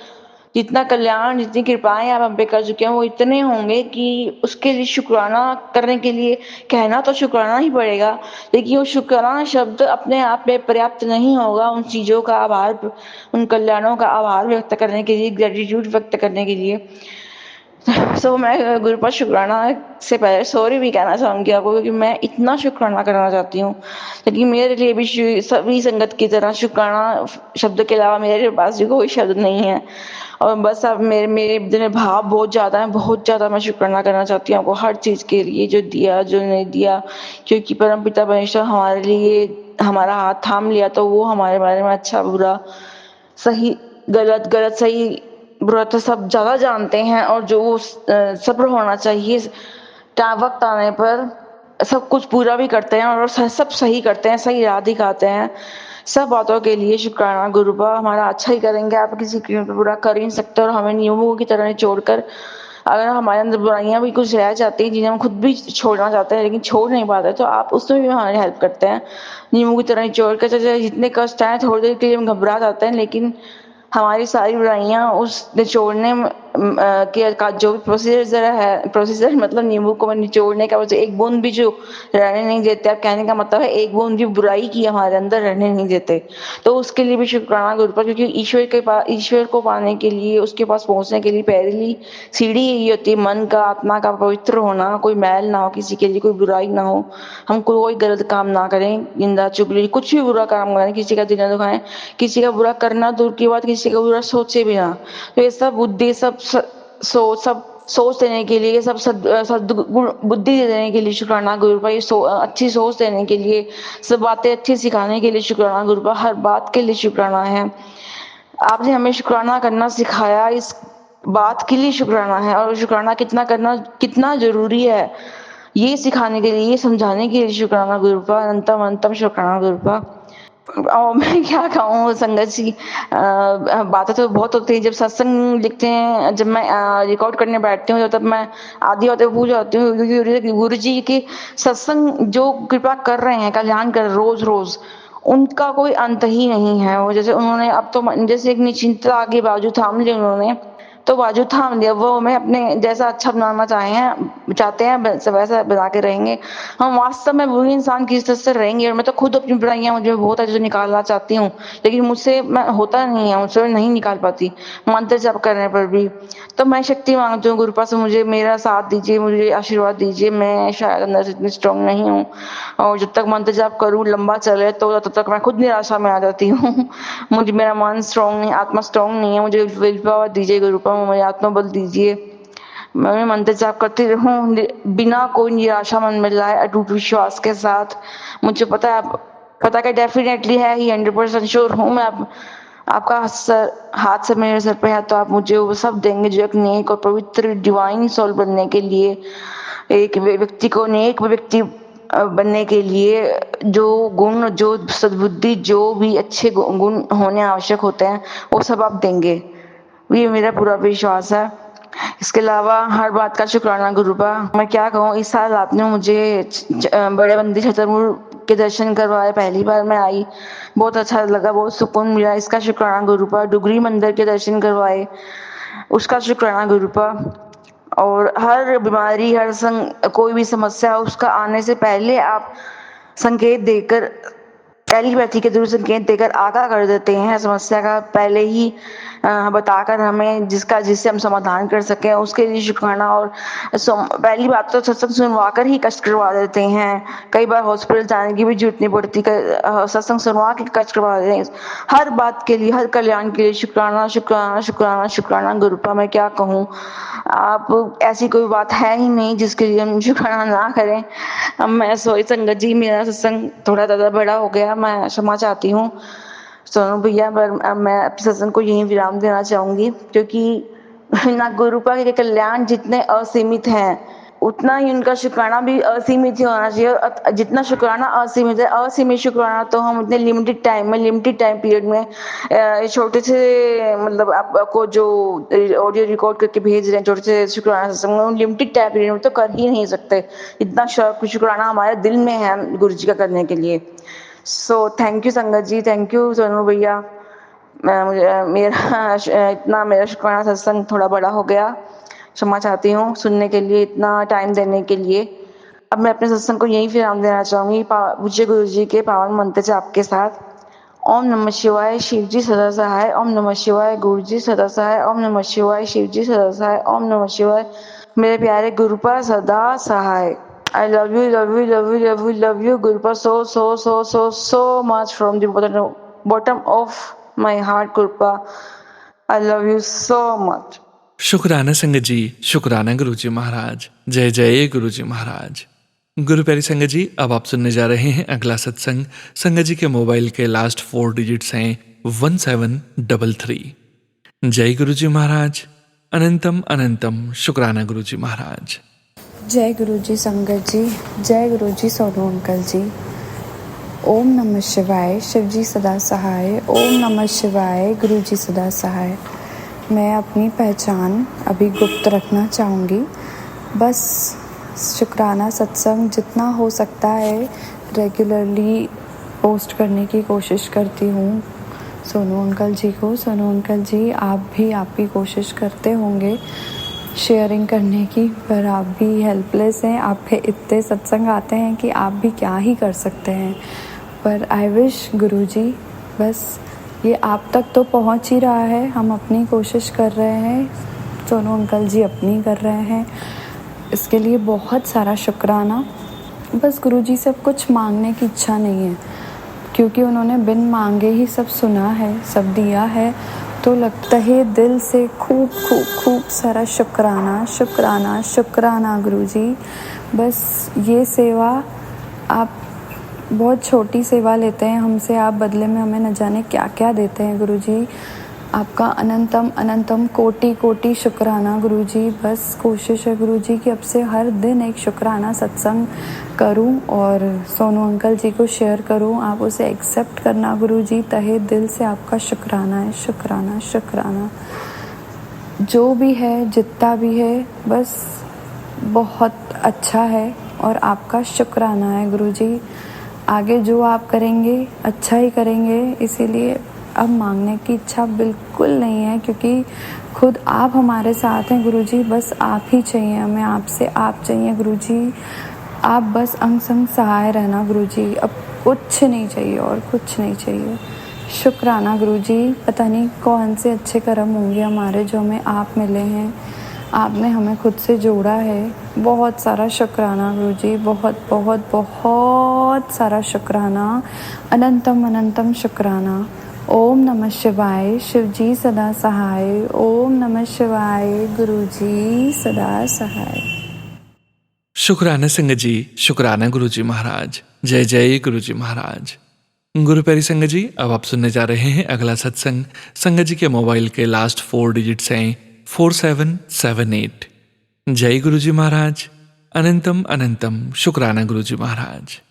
जितना कल्याण, जितनी कृपाएं आप हम पे कर चुके हैं, वो इतने होंगे कि उसके लिए शुक्राना करने के लिए कहना तो शुक्राना ही पड़ेगा, लेकिन वो शुक्राना शब्द अपने आप में पर्याप्त नहीं होगा उन चीज़ों का आभार, उन कल्याणों का आभार व्यक्त करने के लिए, ग्रेटिट्यूड व्यक्त करने के लिए। सो मैं गुरुपा शुक्राना से पहले सॉरी भी कहना चाहूँगी आपको, क्योंकि मैं इतना शुक्राना करना चाहती हूँ, लेकिन मेरे लिए भी सभी संगत की तरह शुक्राना शब्द के अलावा मेरे पास भी कोई शब्द नहीं है। और बस अब मेरे दिल में भाव बहुत ज़्यादा है, बहुत ज़्यादा मैं शुक्राना करना चाहती हूँ आपको हर चीज़ के लिए, जो दिया, जो नहीं दिया, क्योंकि परम पिता परमेश्वर हमारे लिए हमारा हाथ थाम लिया तो वो हमारे बारे में अच्छा बुरा सही गलत गलत सही बुरा तो सब ज़्यादा जानते हैं, और जो सब्र होना चाहिए वक्त आने पर सब कुछ पूरा भी करते हैं और सब सही करते हैं, सही राह दिखाते हैं। सब बातों के लिए शुक्राना गुरुबा, हमारा अच्छा ही करेंगे, आप किसी की बुरा कर ही नहीं सकते, और हमें नियमों की तरह छोड़कर अगर हमारे अंदर बुराइयां भी कुछ रह जाती हैं जिन्हें हम खुद भी छोड़ना चाहते हैं लेकिन छोड़ नहीं पाते, तो आप उसमें भी हमारी हेल्प करते हैं नियमों की तरह छोड़ कर। चाहे जितने कष्ट आए थोड़ी देर के लिए हम घबरा जाते हैं, लेकिन हमारी सारी बुराइयां उस निचोड़ने के का जो भी प्रोसीजर मतलब नींबू को निचोड़ने का, वजह एक बूंद भी जो रहने नहीं देते। आप कहने का मतलब है एक बूंद भी बुराई की हमारे अंदर रहने नहीं देते, तो उसके लिए भी शुक्राना गुरु पर, क्योंकि ईश्वर को पाने के लिए, उसके पास पहुंचने के लिए पहली सीढ़ी यही होती है मन का, आत्मा का पवित्र होना, कोई मैल ना हो, किसी के लिए कोई बुराई ना हो, हम कोई गलत काम ना करें, निंदा चुगली कुछ भी बुरा काम करें, किसी का दिल न दुखाएं, किसी का बुरा करना दूर की बात, किसी का बुरा सोचे भी ना। तो ये सब बुद्धि सब सोच देने के लिए, सब सद्गुण बुद्धि देने के लिए शुक्राना गुरु पर, अच्छी सोच देने के लिए, सब बातें अच्छी सिखाने के लिए शुक्राना गुरु पर, हर बात के लिए शुक्राना है। आपने हमें शुक्राना करना सिखाया, इस बात के लिए शुक्राना है, और शुक्राना कितना करना कितना जरूरी है ये सिखाने के लिए, ये समझाने के लिए शुक्राना गुरु पर, अनंतम अनंतम शुक्राना गुरु पर। और मैं क्या कहूँ संगत जी, बातें तो बहुत होती है जब सत्संग लिखते हैं, जब मैं रिकॉर्ड करने बैठती हूँ तब मैं आधी बातें भूल जाती हूँ, क्योंकि गुरु जी के सत्संग जो कृपा कर रहे हैं, कल्याण कर रोज रोज, उनका कोई अंत ही नहीं है। वो जैसे उन्होंने अब तो जैसे एक निश्चिंतता आगे बाजू थाम ली उन्होंने, तो बाजू थाम लिया, वो हमें अपने जैसा अच्छा बनाना चाहते हैं वैसा बना के रहेंगे। हम वास्तव में बुरी इंसान किस तरह से रहेंगे, और मैं तो खुद अपनी बुराइयां मुझे बहुत अच्छे से निकालना चाहती हूँ, लेकिन मुझसे मैं होता नहीं है, मुझसे नहीं निकाल पाती मंत्र जप करने पर भी। तो मैं शक्ति मांगती हूँ गुरु पास से, मुझे मेरा साथ दीजिए, मुझे आशीर्वाद दीजिए। मैं शायद अंदर से इतनी स्ट्रांग नहीं हूँ, और जब तक मंत्र जप करूँ लंबा चले तो तब तक मैं खुद निराशा में आ जाती हूँ। मुझे मेरा मन स्ट्रांग नहीं, आत्मा स्ट्रांग नहीं है, मुझे विल पावर दीजिए गुरु पास, मुझे आत्मबल दीजिए। मैं मंत्र जाप करती रहूं बिना कोई निराशा मन में लाए, अटूट विश्वास के साथ। मुझे पता है डेफिनेटली है ही 100% श्योर हूँ मैं, आपका हाथ से मेरे सर पे है, तो आप मुझे वो सब देंगे जो एक नेक और पवित्र डिवाइन सोल बनने के लिए, एक व्यक्ति को नेक व्यक्ति बनने के लिए जो गुण, जो सद्बुद्धि, जो भी अच्छे गुण होने आवश्यक होते हैं, वो सब आप देंगे, ये मेरा पूरा विश्वास है। इसके अलावा हर बात का शुक्राना गुरुबा। मैं क्या कहूँ, इस साल आपने मुझे बड़े मंदिर छतरपुर के दर्शन करवाए, पहली बार मैं आई, बहुत अच्छा लगा, बहुत सुकून मिला, इसका शुक्राना गुरुबा। डुगरी मंदिर के दर्शन करवाए, उसका शुक्राना गुरुबा। और हर बीमारी, कोई भी समस्या, उसका आने से पहले आप संकेत देकर, टेलीपैथी के थ्रू संकेत देकर आगाह कर देते हैं समस्या का, पहले ही बताकर हमें, जिससे हम समाधान कर सकें, उसके लिए शुक्राना। और पहली बात तो सत्संग सुनवाकर ही कष्ट करवा देते हैं, कई बार हॉस्पिटल जाने की भी जरूरत नहीं पड़ती, सत्संग सुनवा के कष्ट करवा देते हैं। हर बात के लिए, हर कल्याण के लिए शुक्राना शुक्राना शुक्राना शुक्राना गुरुपा। मैं क्या कहूँ, आप ऐसी कोई बात है ही नहीं जिसके लिए हम शुक्राना ना करें। अब मैं सॉरी संगत जी, मेरा सत्संग थोड़ा ज़्यादा बड़ा हो गया, मैं क्षमा चाहती हूँ सोनू भैया, पर मैं अपने सत्संग को यही विराम देना चाहूंगी, क्योंकि ना गुरुपा के कल्याण जितने असीमित हैं, उतना ही उनका शुक्राना भी असीमित ही होना चाहिए। और जितना शुक्राना असीमित है, असीमित शुक्राना तो हम इतने लिमिटेड टाइम पीरियड में छोटे से, मतलब आपको जो ऑडियो रिकॉर्ड करके भेज रहे हैं, छोटे से शुक्राना सत्संग लिमिटेड टाइम पीरियड में तो कर ही नहीं सकते। इतना शुक्राना हमारे दिल में है गुरु जी का करने के लिए। सो थैंक यू संगत जी, थैंक यू सोनू भैया। मेरा शुक्राना सत्संग थोड़ा बड़ा हो गया, क्षमा चाहती हूँ सुनने के लिए, इतना टाइम देने के लिए। अब मैं अपने सत्संग को यही विराम देना चाहूंगी पूज्य गुरु जी के पावन मंत्र से आपके साथ। ओम नमः शिवाय, शिव जी सदा सहाय। ओम नमः शिवाय, गुरु जी सदा सहाय। ओम नमः शिवाय, शिव जी सदा सहाय। ओम नमः शिवाय, मेरे प्यारे गुरुपा सदा सहाय। I love you, love you, love you, love you, love you, Gurupa, so much from the bottom of my heart, Gurupa. I love you so much. शुक्राना संगत जी, शुक्राना गुरुजी महाराज। जय जय गुरुजी महाराज। गुरु प्यारी संगत जी, अब आप सुनने जा रहे हैं अगला सत्संग। संगत जी के मोबाइल के लास्ट 4 डिजिट्स हैं 1733। जय गुरु जी महाराज। अनंतम अनंतम शुक्राना गुरु जी महाराज। जय गुरु जी संगत जी, जय गुरु जी सोनू अंकल जी। ओम नमः शिवाय, शिव जी सदा सहाय। ओम नमः शिवाय, गुरु जी सदा सहाय। मैं अपनी पहचान अभी गुप्त रखना चाहूँगी। बस शुक्राना सत्संग जितना हो सकता है रेगुलरली पोस्ट करने की कोशिश करती हूँ सोनू अंकल जी को। सोनू अंकल जी, आप भी कोशिश करते होंगे शेयरिंग करने की, पर आप भी हेल्पलेस हैं। आप पे इतने सत्संग आते हैं कि आप भी क्या ही कर सकते हैं। पर आई विश गुरुजी, बस ये आप तक तो पहुंच ही रहा है। हम अपनी कोशिश कर रहे हैं, सोनू अंकल जी अपनी कर रहे हैं। इसके लिए बहुत सारा शुक्राना। बस गुरुजी से कुछ मांगने की इच्छा नहीं है, क्योंकि उन्होंने बिन मांगे ही सब सुना है, सब दिया है। तो लगता है दिल से खूब खूब खूब सारा शुक्राना शुक्राना शुक्राना गुरुजी। बस ये सेवा, आप बहुत छोटी सेवा लेते हैं हमसे, आप बदले में हमें न जाने क्या क्या देते हैं गुरुजी। आपका अनंतम अनंतम कोटि कोटि शुक्राना गुरुजी। बस कोशिश है गुरुजी कि अब से हर दिन एक शुक्राना सत्संग करूं और सोनू अंकल जी को शेयर करूं। आप उसे एक्सेप्ट करना गुरुजी, तहे दिल से आपका शुक्राना है, शुक्राना शुक्राना। जो भी है, जितना भी है, बस बहुत अच्छा है और आपका शुक्राना है गुरुजी। आगे जो आप करेंगे अच्छा ही करेंगे, इसीलिए अब मांगने की इच्छा बिल्कुल नहीं है, क्योंकि खुद आप हमारे साथ हैं गुरुजी। बस आप ही चाहिए हमें, आपसे आप चाहिए गुरुजी। आप बस अंग संग सहाय रहना गुरुजी, अब कुछ नहीं चाहिए और कुछ नहीं चाहिए। शुक्राना गुरुजी। पता नहीं कौन से अच्छे कर्म होंगे हमारे जो हमें आप मिले हैं, आपने हमें खुद से जोड़ा है। बहुत सारा शुक्राना गुरुजी, बहुत बहुत बहुत सारा शुक्राना। अनंतम अनंतम शुक्राना। ओम नमः शिवाय, शिव जी सदा सहाय। ओम नमः शिवाय, गुरु जी सदा सहाय। शुक्राना संगत जी, शुक्राना गुरु जी महाराज। जय जय गुरु जी महाराज। गुरु प्यारी संगत जी, अब आप सुनने जा रहे हैं अगला सत्संग। संगत जी के मोबाइल के लास्ट 4 डिजिट्स हैं 4778। जय गुरु जी महाराज। अनंतम अनंतम शुक्राना गुरु जी महाराज।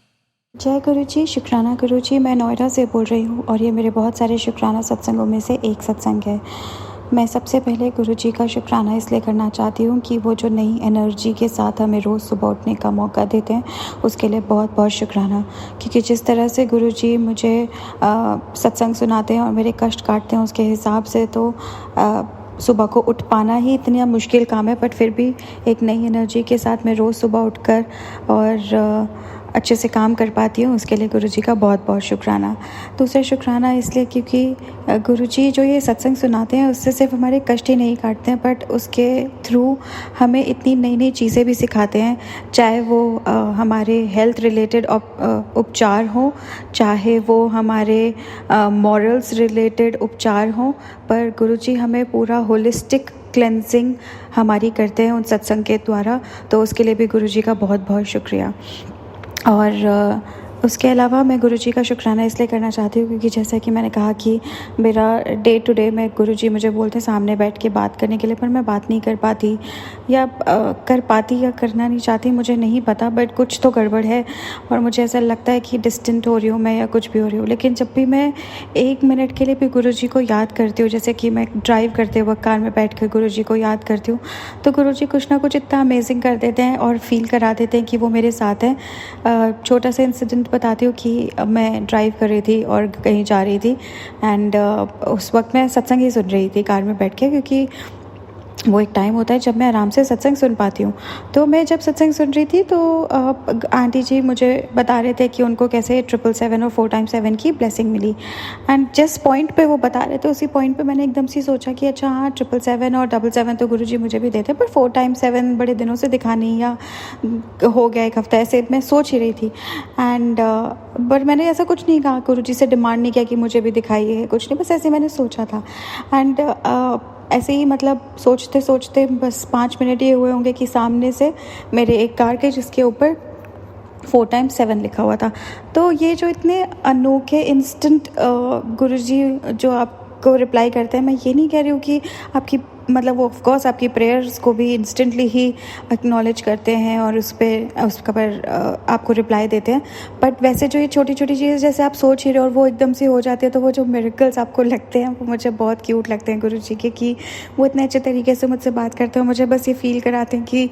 जय गुरु जी, शुक्राना गुरु जी। मैं नोएडा से बोल रही हूँ और ये मेरे बहुत सारे शुक्राना सत्संगों में से एक सत्संग है। मैं सबसे पहले गुरु जी का शुक्राना इसलिए करना चाहती हूँ कि वो जो नई एनर्जी के साथ हमें रोज़ सुबह उठने का मौका देते हैं, उसके लिए बहुत बहुत शुक्राना। क्योंकि जिस तरह से गुरु जी मुझे सत्संग सुनाते हैं और मेरे कष्ट काटते हैं, उसके हिसाब से तो सुबह को उठ पाना ही इतना मुश्किल काम है। बट फिर भी एक नई एनर्जी के साथ मैं रोज़ सुबह उठकर और अच्छे से काम कर पाती हूँ, उसके लिए गुरुजी का बहुत बहुत शुक्राना। दूसरा शुक्राना इसलिए क्योंकि गुरुजी जो ये सत्संग सुनाते हैं, उससे सिर्फ हमारे कष्ट ही नहीं काटते हैं, बट उसके थ्रू हमें इतनी नई नई चीज़ें भी सिखाते हैं। चाहे वो हमारे हेल्थ रिलेटेड उपचार हों, चाहे वो हमारे मॉरल्स रिलेटेड उपचार हों, पर गुरुजी हमें पूरा होलिस्टिक क्लेंजिंग हमारी करते हैं उन सत्संग के द्वारा। तो उसके लिए भी गुरुजी का बहुत बहुत शुक्रिया। और उसके अलावा मैं गुरुजी का शुक्राना इसलिए करना चाहती हूँ क्योंकि जैसा कि मैंने कहा कि मेरा डे टू डे में गुरुजी मुझे बोलते हैं सामने बैठ के बात करने के लिए, पर मैं बात नहीं कर पाती या कर पाती या करना नहीं चाहती, मुझे नहीं पता। बट कुछ तो गड़बड़ है और मुझे ऐसा लगता है कि डिस्टेंट हो रही हूँ मैं या कुछ भी हो रही हूँ। लेकिन जब भी मैं 1 मिनट के लिए भी गुरुजी को याद करती हूँ, जैसे कि मैं ड्राइव करते वक्त कार में बैठ कर गुरुजी को याद करती हूँ, तो गुरुजी कुछ ना कुछ इतना अमेजिंग कर देते हैं और फील करा देते हैं कि वो मेरे साथ हैं। छोटा सा इंसिडेंट बताती हूँ कि मैं ड्राइव कर रही थी और कहीं जा रही थी एंड उस वक्त मैं सत्संग ही सुन रही थी कार में बैठ के, क्योंकि वो एक टाइम होता है जब मैं आराम से सत्संग सुन पाती हूँ। तो मैं जब सत्संग सुन रही थी तो आंटी जी मुझे बता रहे थे कि उनको कैसे 777 और 4x7 की ब्लेसिंग मिली। एंड जिस पॉइंट पे वो बता रहे थे, उसी पॉइंट पे मैंने एकदम से सोचा कि अच्छा हाँ, 777 और 777 तो गुरुजी मुझे भी देते, पर 4x7 बड़े दिनों से दिखा नहीं, या हो गया 1 हफ्ता, ऐसे मैं सोच ही रही थी। एंड बट मैंने ऐसा कुछ नहीं कहा, गुरुजी से डिमांड नहीं किया कि मुझे भी दिखाइए, कुछ नहीं, बस ऐसे मैंने सोचा था। एंड ऐसे ही मतलब सोचते सोचते बस 5 मिनट ये हुए होंगे कि सामने से मेरे एक कार के जिसके ऊपर 4 टाइम्स 7 लिखा हुआ था। तो ये जो इतने अनोखे इंस्टेंट गुरुजी जो आपको रिप्लाई करते हैं, मैं ये नहीं कह रही हूँ कि आपकी मतलब वो ऑफ कोर्स आपकी प्रेयर्स को भी इंस्टेंटली ही एक्नॉलेज करते हैं और उसका पर आपको रिप्लाई देते हैं, बट वैसे जो ये छोटी छोटी चीज़ जैसे आप सोच ही रहे हो और वो एकदम से हो जाती है, तो वो जो मिरेकल्स आपको लगते हैं वो मुझे बहुत क्यूट लगते हैं गुरुजी के, कि वो इतने अच्छे तरीके से मुझसे बात करते हैं। मुझे बस ये फील कराते हैं कि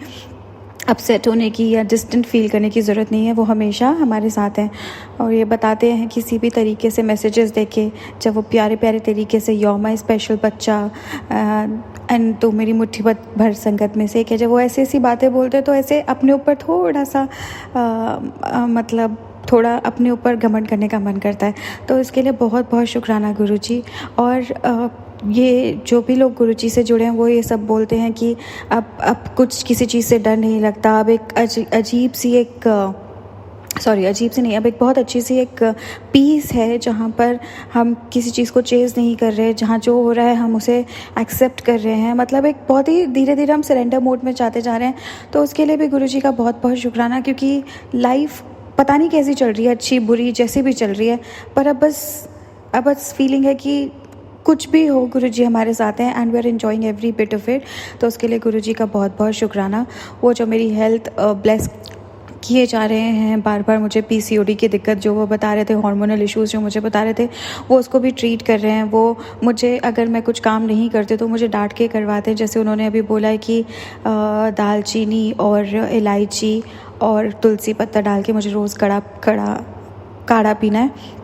अपसेट होने की या डिस्टेंट फील करने की ज़रूरत नहीं है, वो हमेशा हमारे साथ हैं। और ये बताते हैं किसी भी तरीके से मैसेजेस देके, जब वो प्यारे प्यारे तरीके से योर माय स्पेशल बच्चा एंड तो मेरी मुट्ठी भर संगत में से, कि जब वो ऐसी ऐसी बातें बोलते हैं तो ऐसे अपने ऊपर थोड़ा सा मतलब थोड़ा अपने ऊपर घमंड करने का मन करता है। तो इसके लिए बहुत बहुत शुक्राना गुरुजी। और ये जो भी लोग गुरुजी से जुड़े हैं वो ये सब बोलते हैं कि अब कुछ किसी चीज़ से डर नहीं लगता। अब एक अजीब सी नहीं, अब एक बहुत अच्छी सी एक पीस है जहाँ पर हम किसी चीज़ को चेज़ नहीं कर रहे, जहाँ जो हो रहा है हम उसे एक्सेप्ट कर रहे हैं। मतलब एक बहुत ही धीरे धीरे हम सरेंडर मोड में जाते जा रहे हैं। तो उसके लिए भी गुरुजी का बहुत बहुत शुक्राना, क्योंकि लाइफ पता नहीं कैसी चल रही है, अच्छी बुरी जैसी भी चल रही है, पर अब बस फीलिंग है कि कुछ भी हो गुरुजी हमारे साथ हैं and we are enjoying every bit of it. तो उसके लिए गुरुजी का बहुत बहुत शुक्राना। वो जो मेरी हेल्थ ब्लेस किए जा रहे हैं, बार बार मुझे PCOD की दिक्कत जो वो बता रहे थे, हार्मोनल इश्यूज़ जो मुझे बता रहे थे, वो उसको भी ट्रीट कर रहे हैं। वो मुझे अगर मैं कुछ काम नहीं करते तो मुझे डांट के करवाते हैं। जैसे उन्होंने अभी बोला है कि दालचीनी और इलायची और तुलसी पत्ता डाल के मुझे रोज़ काढ़ा पीना है।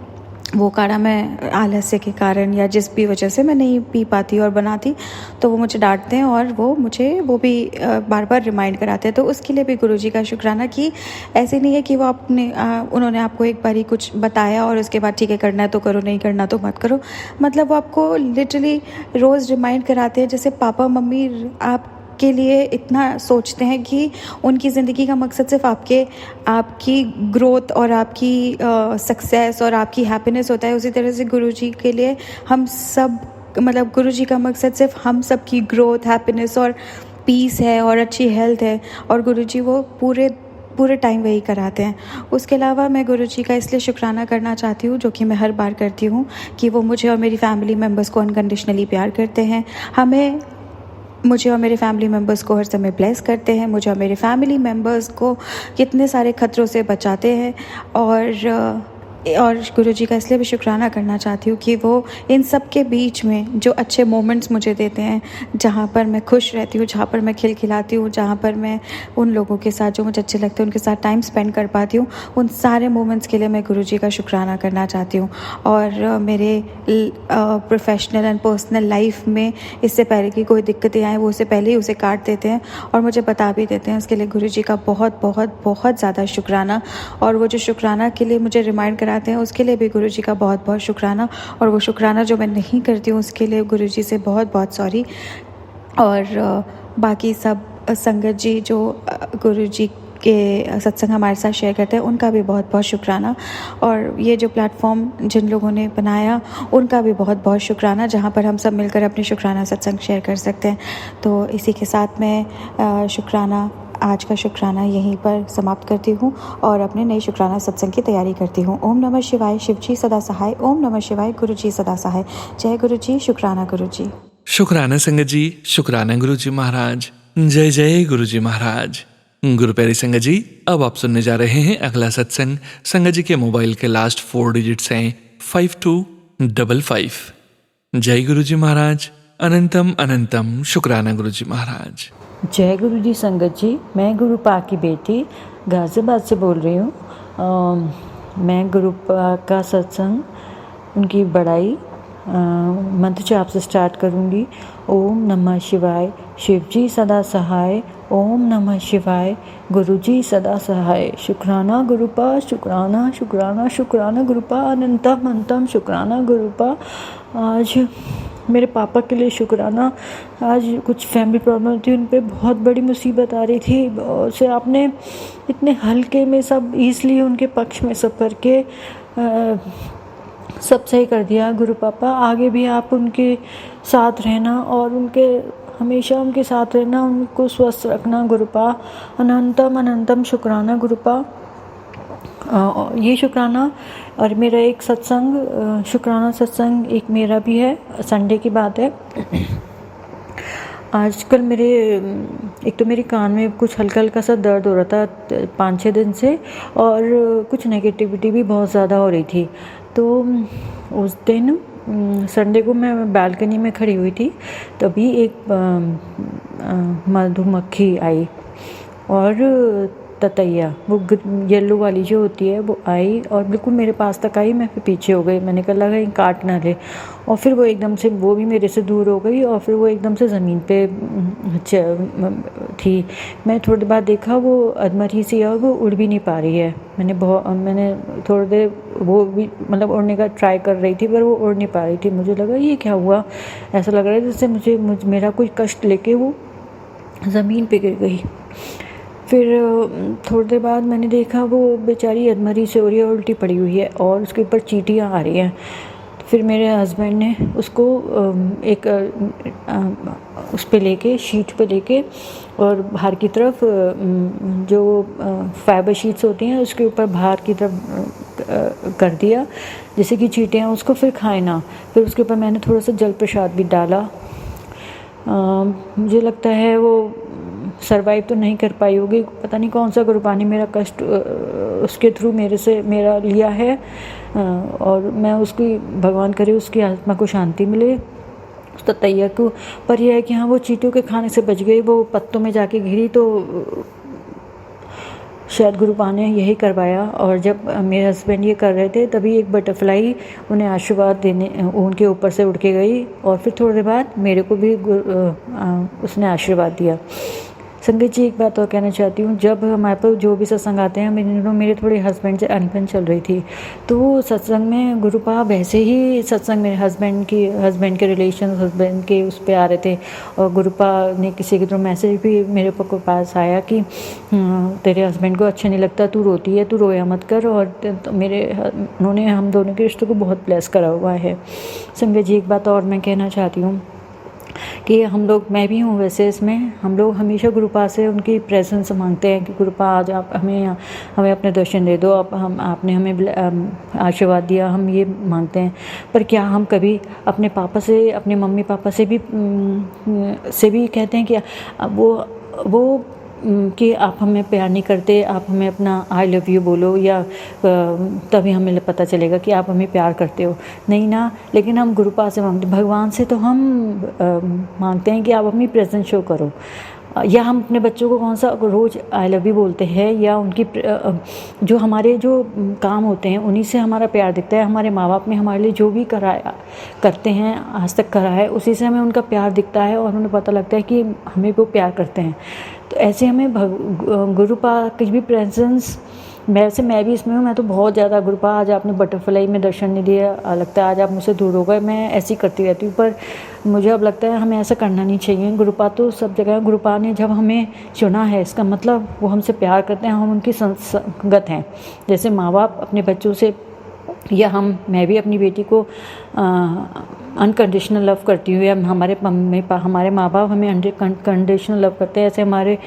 वो काढ़ा मैं आलस्य के कारण या जिस भी वजह से मैं नहीं पी पाती और बनाती, तो वो मुझे डांटते हैं और वो भी बार बार रिमाइंड कराते हैं। तो उसके लिए भी गुरुजी का शुक्राना कि ऐसे नहीं है कि वो उन्होंने आपको एक बारी कुछ बताया और उसके बाद ठीक है करना है तो करो, नहीं करना तो मत करो। मतलब वो आपको लिटरली रोज़ रिमाइंड कराते हैं। जैसे पापा मम्मी आपके लिए इतना सोचते हैं कि उनकी ज़िंदगी का मकसद सिर्फ आपकी ग्रोथ और आपकी सक्सेस और आपकी हैप्पीनेस होता है, उसी तरह से गुरुजी के लिए हम सब, मतलब गुरुजी का मकसद सिर्फ हम सब की ग्रोथ, हैप्पीनेस और पीस है और अच्छी हेल्थ है। और गुरुजी वो पूरे टाइम वही कराते हैं। उसके अलावा मैं गुरुजी का इसलिए शुक्राना करना चाहती हूँ, जो कि मैं हर बार करती हूँ, कि वो मुझे और मेरी फैमिली मेम्बर्स को अनकंडीशनली प्यार करते हैं। मुझे और मेरे फैमिली मेम्बर्स को हर समय ब्लेस करते हैं। मुझे और मेरे फैमिली मेम्बर्स को कितने सारे खतरों से बचाते हैं। और गुरुजी का इसलिए भी शुक्राना करना चाहती हूँ कि वो इन सब के बीच में जो अच्छे मोमेंट्स मुझे देते हैं, जहाँ पर मैं खुश रहती हूँ, जहाँ पर मैं खिलखिलाती हूँ, जहाँ पर मैं उन लोगों के साथ जो मुझे अच्छे लगते हैं उनके साथ टाइम स्पेंड कर पाती हूँ, उन सारे मोमेंट्स के लिए मैं गुरुजी का शुक्राना करना चाहती हूँ। और मेरे प्रोफेशनल एंड पर्सनल लाइफ में इससे पहले कि कोई दिक्कतें आएँ, वो उससे पहले ही उसे काट देते हैं और मुझे बता भी देते हैं। उसके लिए गुरुजी का बहुत बहुत बहुत ज़्यादा शुक्राना। और वो जो शुक्राना के लिए मुझे रिमाइंड कराते हैं, उसके लिए भी गुरुजी का बहुत बहुत शुक्राना। और वो शुक्राना जो मैं नहीं करती हूँ उसके लिए गुरुजी से बहुत बहुत सॉरी। और बाकी सब संगत जी जो गुरुजी के सत्संग हमारे साथ शेयर करते हैं, उनका भी बहुत बहुत शुक्राना। और ये जो प्लेटफॉर्म जिन लोगों ने बनाया, उनका भी बहुत बहुत शुक्राना, जहाँ पर हम सब मिलकर अपने शुक्राना सत्संग शेयर कर सकते हैं। तो इसी के साथ मैं आज का शुक्राना यहीं पर समाप्त करती हूँ और अपने नए शुक्राना सत्संग की तैयारी करती हूँ। ओम नमः शिवाय, शिवजी सदा सहाय। ओम नमः शिवाय, गुरुजी सदा सहाय। जय गुरुजी, शुक्राना गुरुजी। शुक्राना संगत जी, शुक्राना गुरुजी महाराज। जय जय गुरुजी महाराज। गुरु प्यारी संगत जी, अब आप सुनने जा रहे हैं अगला सत्संग। संगत जी के मोबाइल के लास्ट 4 डिजिट्स हैं 5255। जय गुरुजी महाराज। अनंतम अनंतम शुक्राना गुरुजी महाराज। जय गुरु जी संगत जी, मैं गुरुपा की बेटी गाज़ियाबाद से बोल रही हूँ। मैं गुरुपा का सत्संग, उनकी बड़ाई मंत्र जाप से स्टार्ट करूँगी। ओम नमः शिवाय, शिवजी सदा सहाय। ओम नमः शिवाय, गुरुजी सदा सहाय। शुक्राना गुरुपा, शुक्राना शुक्राना शुक्राना गुरुपा, अनंतम अनंतम शुक्राना गुरुपा। आज मेरे पापा के लिए शुक्राना। आज कुछ फैमिली प्रॉब्लम थी, उन पे बहुत बड़ी मुसीबत आ रही थी, उसे आपने इतने हल्के में सब ईज़िली उनके पक्ष में सब करके सब सही कर दिया। गुरु पापा, आगे भी आप उनके साथ रहना और हमेशा उनके साथ रहना, उनको स्वस्थ रखना गुरुपा। अनंतम अनंतम शुक्राना गुरुपा। ये शुक्राना और मेरा एक सत्संग शुक्राना सत्संग एक मेरा भी है, संडे की बात है। आजकल मेरे एक तो मेरे कान में कुछ हल्का हल्का सा दर्द हो रहा था 5-6 दिन से, और कुछ नेगेटिविटी भी बहुत ज़्यादा हो रही थी। तो उस दिन संडे को मैं बालकनी में खड़ी हुई थी, तभी एक मधुमक्खी आई और ततैया, वो येलो वाली जो होती है, वो आई और बिल्कुल मेरे पास तक आई। मैं फिर पीछे हो गई, मैंने कहा लगा कहीं काट ना ले, और फिर वो एकदम से वो भी मेरे से दूर हो गई और फिर वो एकदम से ज़मीन पे थी। मैं थोड़ी बाद देखा वो अधमरी सी है और वो उड़ भी नहीं पा रही है। मैंने थोड़ी देर वो भी मतलब उड़ने का ट्राई कर रही थी, पर वो उड़ नहीं पा रही थी। मुझे लगा ये क्या हुआ, ऐसा लग रहा है जैसे मेरा कोई कष्ट लेके वो ज़मीन पे गिर गई। फिर थोड़ी देर बाद मैंने देखा वो बेचारी अधमरी से हो रही है, उल्टी पड़ी हुई है और उसके ऊपर चींटियाँ आ रही हैं। फिर मेरे हस्बैंड ने उसको एक उस पे लेके शीट पे लेके और बाहर की तरफ जो फाइबर शीट्स होती हैं उसके ऊपर बाहर की तरफ कर दिया, जैसे कि चींटियाँ उसको फिर खाए ना। फिर उसके ऊपर मैंने थोड़ा सा जल प्रसाद भी डाला। मुझे लगता है वो सरवाइव तो नहीं कर पाई होगी, पता नहीं कौन सा गुरुपा ने मेरा कष्ट उसके थ्रू मेरा लिया है, और मैं उसकी भगवान करे उसकी आत्मा को शांति मिले, उस ततैया को। पर यह है कि हाँ वो चींटियों के खाने से बच गई, वो पत्तों में जाके घिरी, तो शायद गुरुपा ने यही करवाया। और जब मेरे हस्बैंड ये कर रहे थे तभी एक बटरफ्लाई उन्हें आशीर्वाद देने उनके ऊपर से उड़ के गई, और फिर थोड़ी देर बाद मेरे को भी उसने आशीर्वाद दिया। संगत जी, एक बात और कहना चाहती हूँ, जब हमारे पास जो भी सत्संग आते हैं, मेरे थोड़े हस्बैंड से अनबन चल रही थी, तो सत्संग में गुरुपा वैसे ही सत्संग मेरे हस्बैंड के रिलेशन, हस्बैंड के उस पर आ रहे थे, और गुरुपा ने किसी के थ्रू मैसेज भी मेरे पास आया कि तेरे हस्बैंड को अच्छा नहीं लगता, तू रोती है, तू रोया मत कर। और उन्होंने हम दोनों के रिश्तों को बहुत ब्लेस करा हुआ है। संगत जी, एक बात और मैं कहना चाहती हूँ कि हम लोग, मैं भी हूँ वैसे इसमें, हम लोग हमेशा गुरुपा से उनकी प्रेजेंस मांगते हैं कि गुरुपा आज आप हमें अपने दर्शन दे दो, आपने हमें आशीर्वाद दिया, हम ये मांगते हैं। पर क्या हम कभी अपने पापा से, अपने मम्मी पापा से भी कहते हैं कि वो कि आप हमें प्यार नहीं करते, आप हमें अपना आई लव यू बोलो, या तभी हमें पता चलेगा कि आप हमें प्यार करते हो? नहीं ना। लेकिन हम गुरुपा से मांगते, भगवान से तो हम मांगते हैं कि आप अपनी प्रेजेंस शो करो। या हम अपने बच्चों को कौन सा रोज़ आई लव यू बोलते हैं, या उनकी जो हमारे जो काम होते हैं उन्हीं से हमारा प्यार दिखता है। हमारे माँ बाप ने हमारे लिए जो भी करते हैं, आज तक करा है, उसी से हमें उनका प्यार दिखता है और उन्हें पता लगता है कि हमें वो प्यार करते हैं। तो ऐसे हमें गुरुपा की भी प्रेजेंस, मैं भी इसमें हूँ। मैं तो बहुत ज़्यादा गुरुपा, आज आपने बटरफ्लाई में दर्शन नहीं दिया, लगता है आज आप मुझसे दूर हो गए। मैं ऐसी करती रहती हूँ, पर मुझे अब लगता है हमें ऐसा करना नहीं चाहिए। गुरुपा तो सब जगह, गुरुपा ने जब हमें चुना है, इसका मतलब वो हमसे प्यार करते हैं, हम उनकी संगत हैं। जैसे माँ बाप अपने बच्चों से, या मैं भी अपनी बेटी को अनकंडीशनल लव करती हूँ, या हमारे माँ बाप हमें अनकंडीशनल लव करते हैं, ऐसे हमारे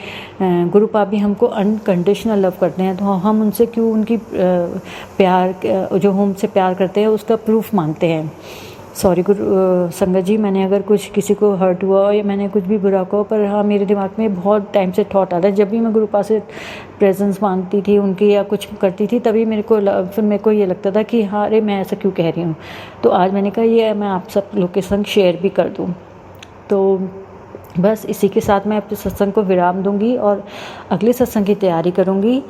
गुरुपा भी हमको अनकंडीशनल लव करते हैं। तो हम उनसे क्यों उनकी प्यार, जो हमसे प्यार करते हैं उसका प्रूफ मांगते हैं। सॉरी संगत जी, मैंने अगर कुछ किसी को हर्ट हुआ या मैंने कुछ भी बुरा कहा, पर हाँ मेरे दिमाग में बहुत टाइम से थॉट आता है। जब भी मैं गुरुपा से प्रेजेंस मांगती थी उनकी या कुछ करती थी, तभी फिर मेरे को ये लगता था कि हाँ अरे मैं ऐसा क्यों कह रही हूँ। तो आज मैंने कहा ये मैं आप सब लोग के संग शेयर भी कर दूँ। तो बस इसी के साथ मैं अपने सत्संग को विराम दूंगी और अगले सत्संग की तैयारी करूंगी।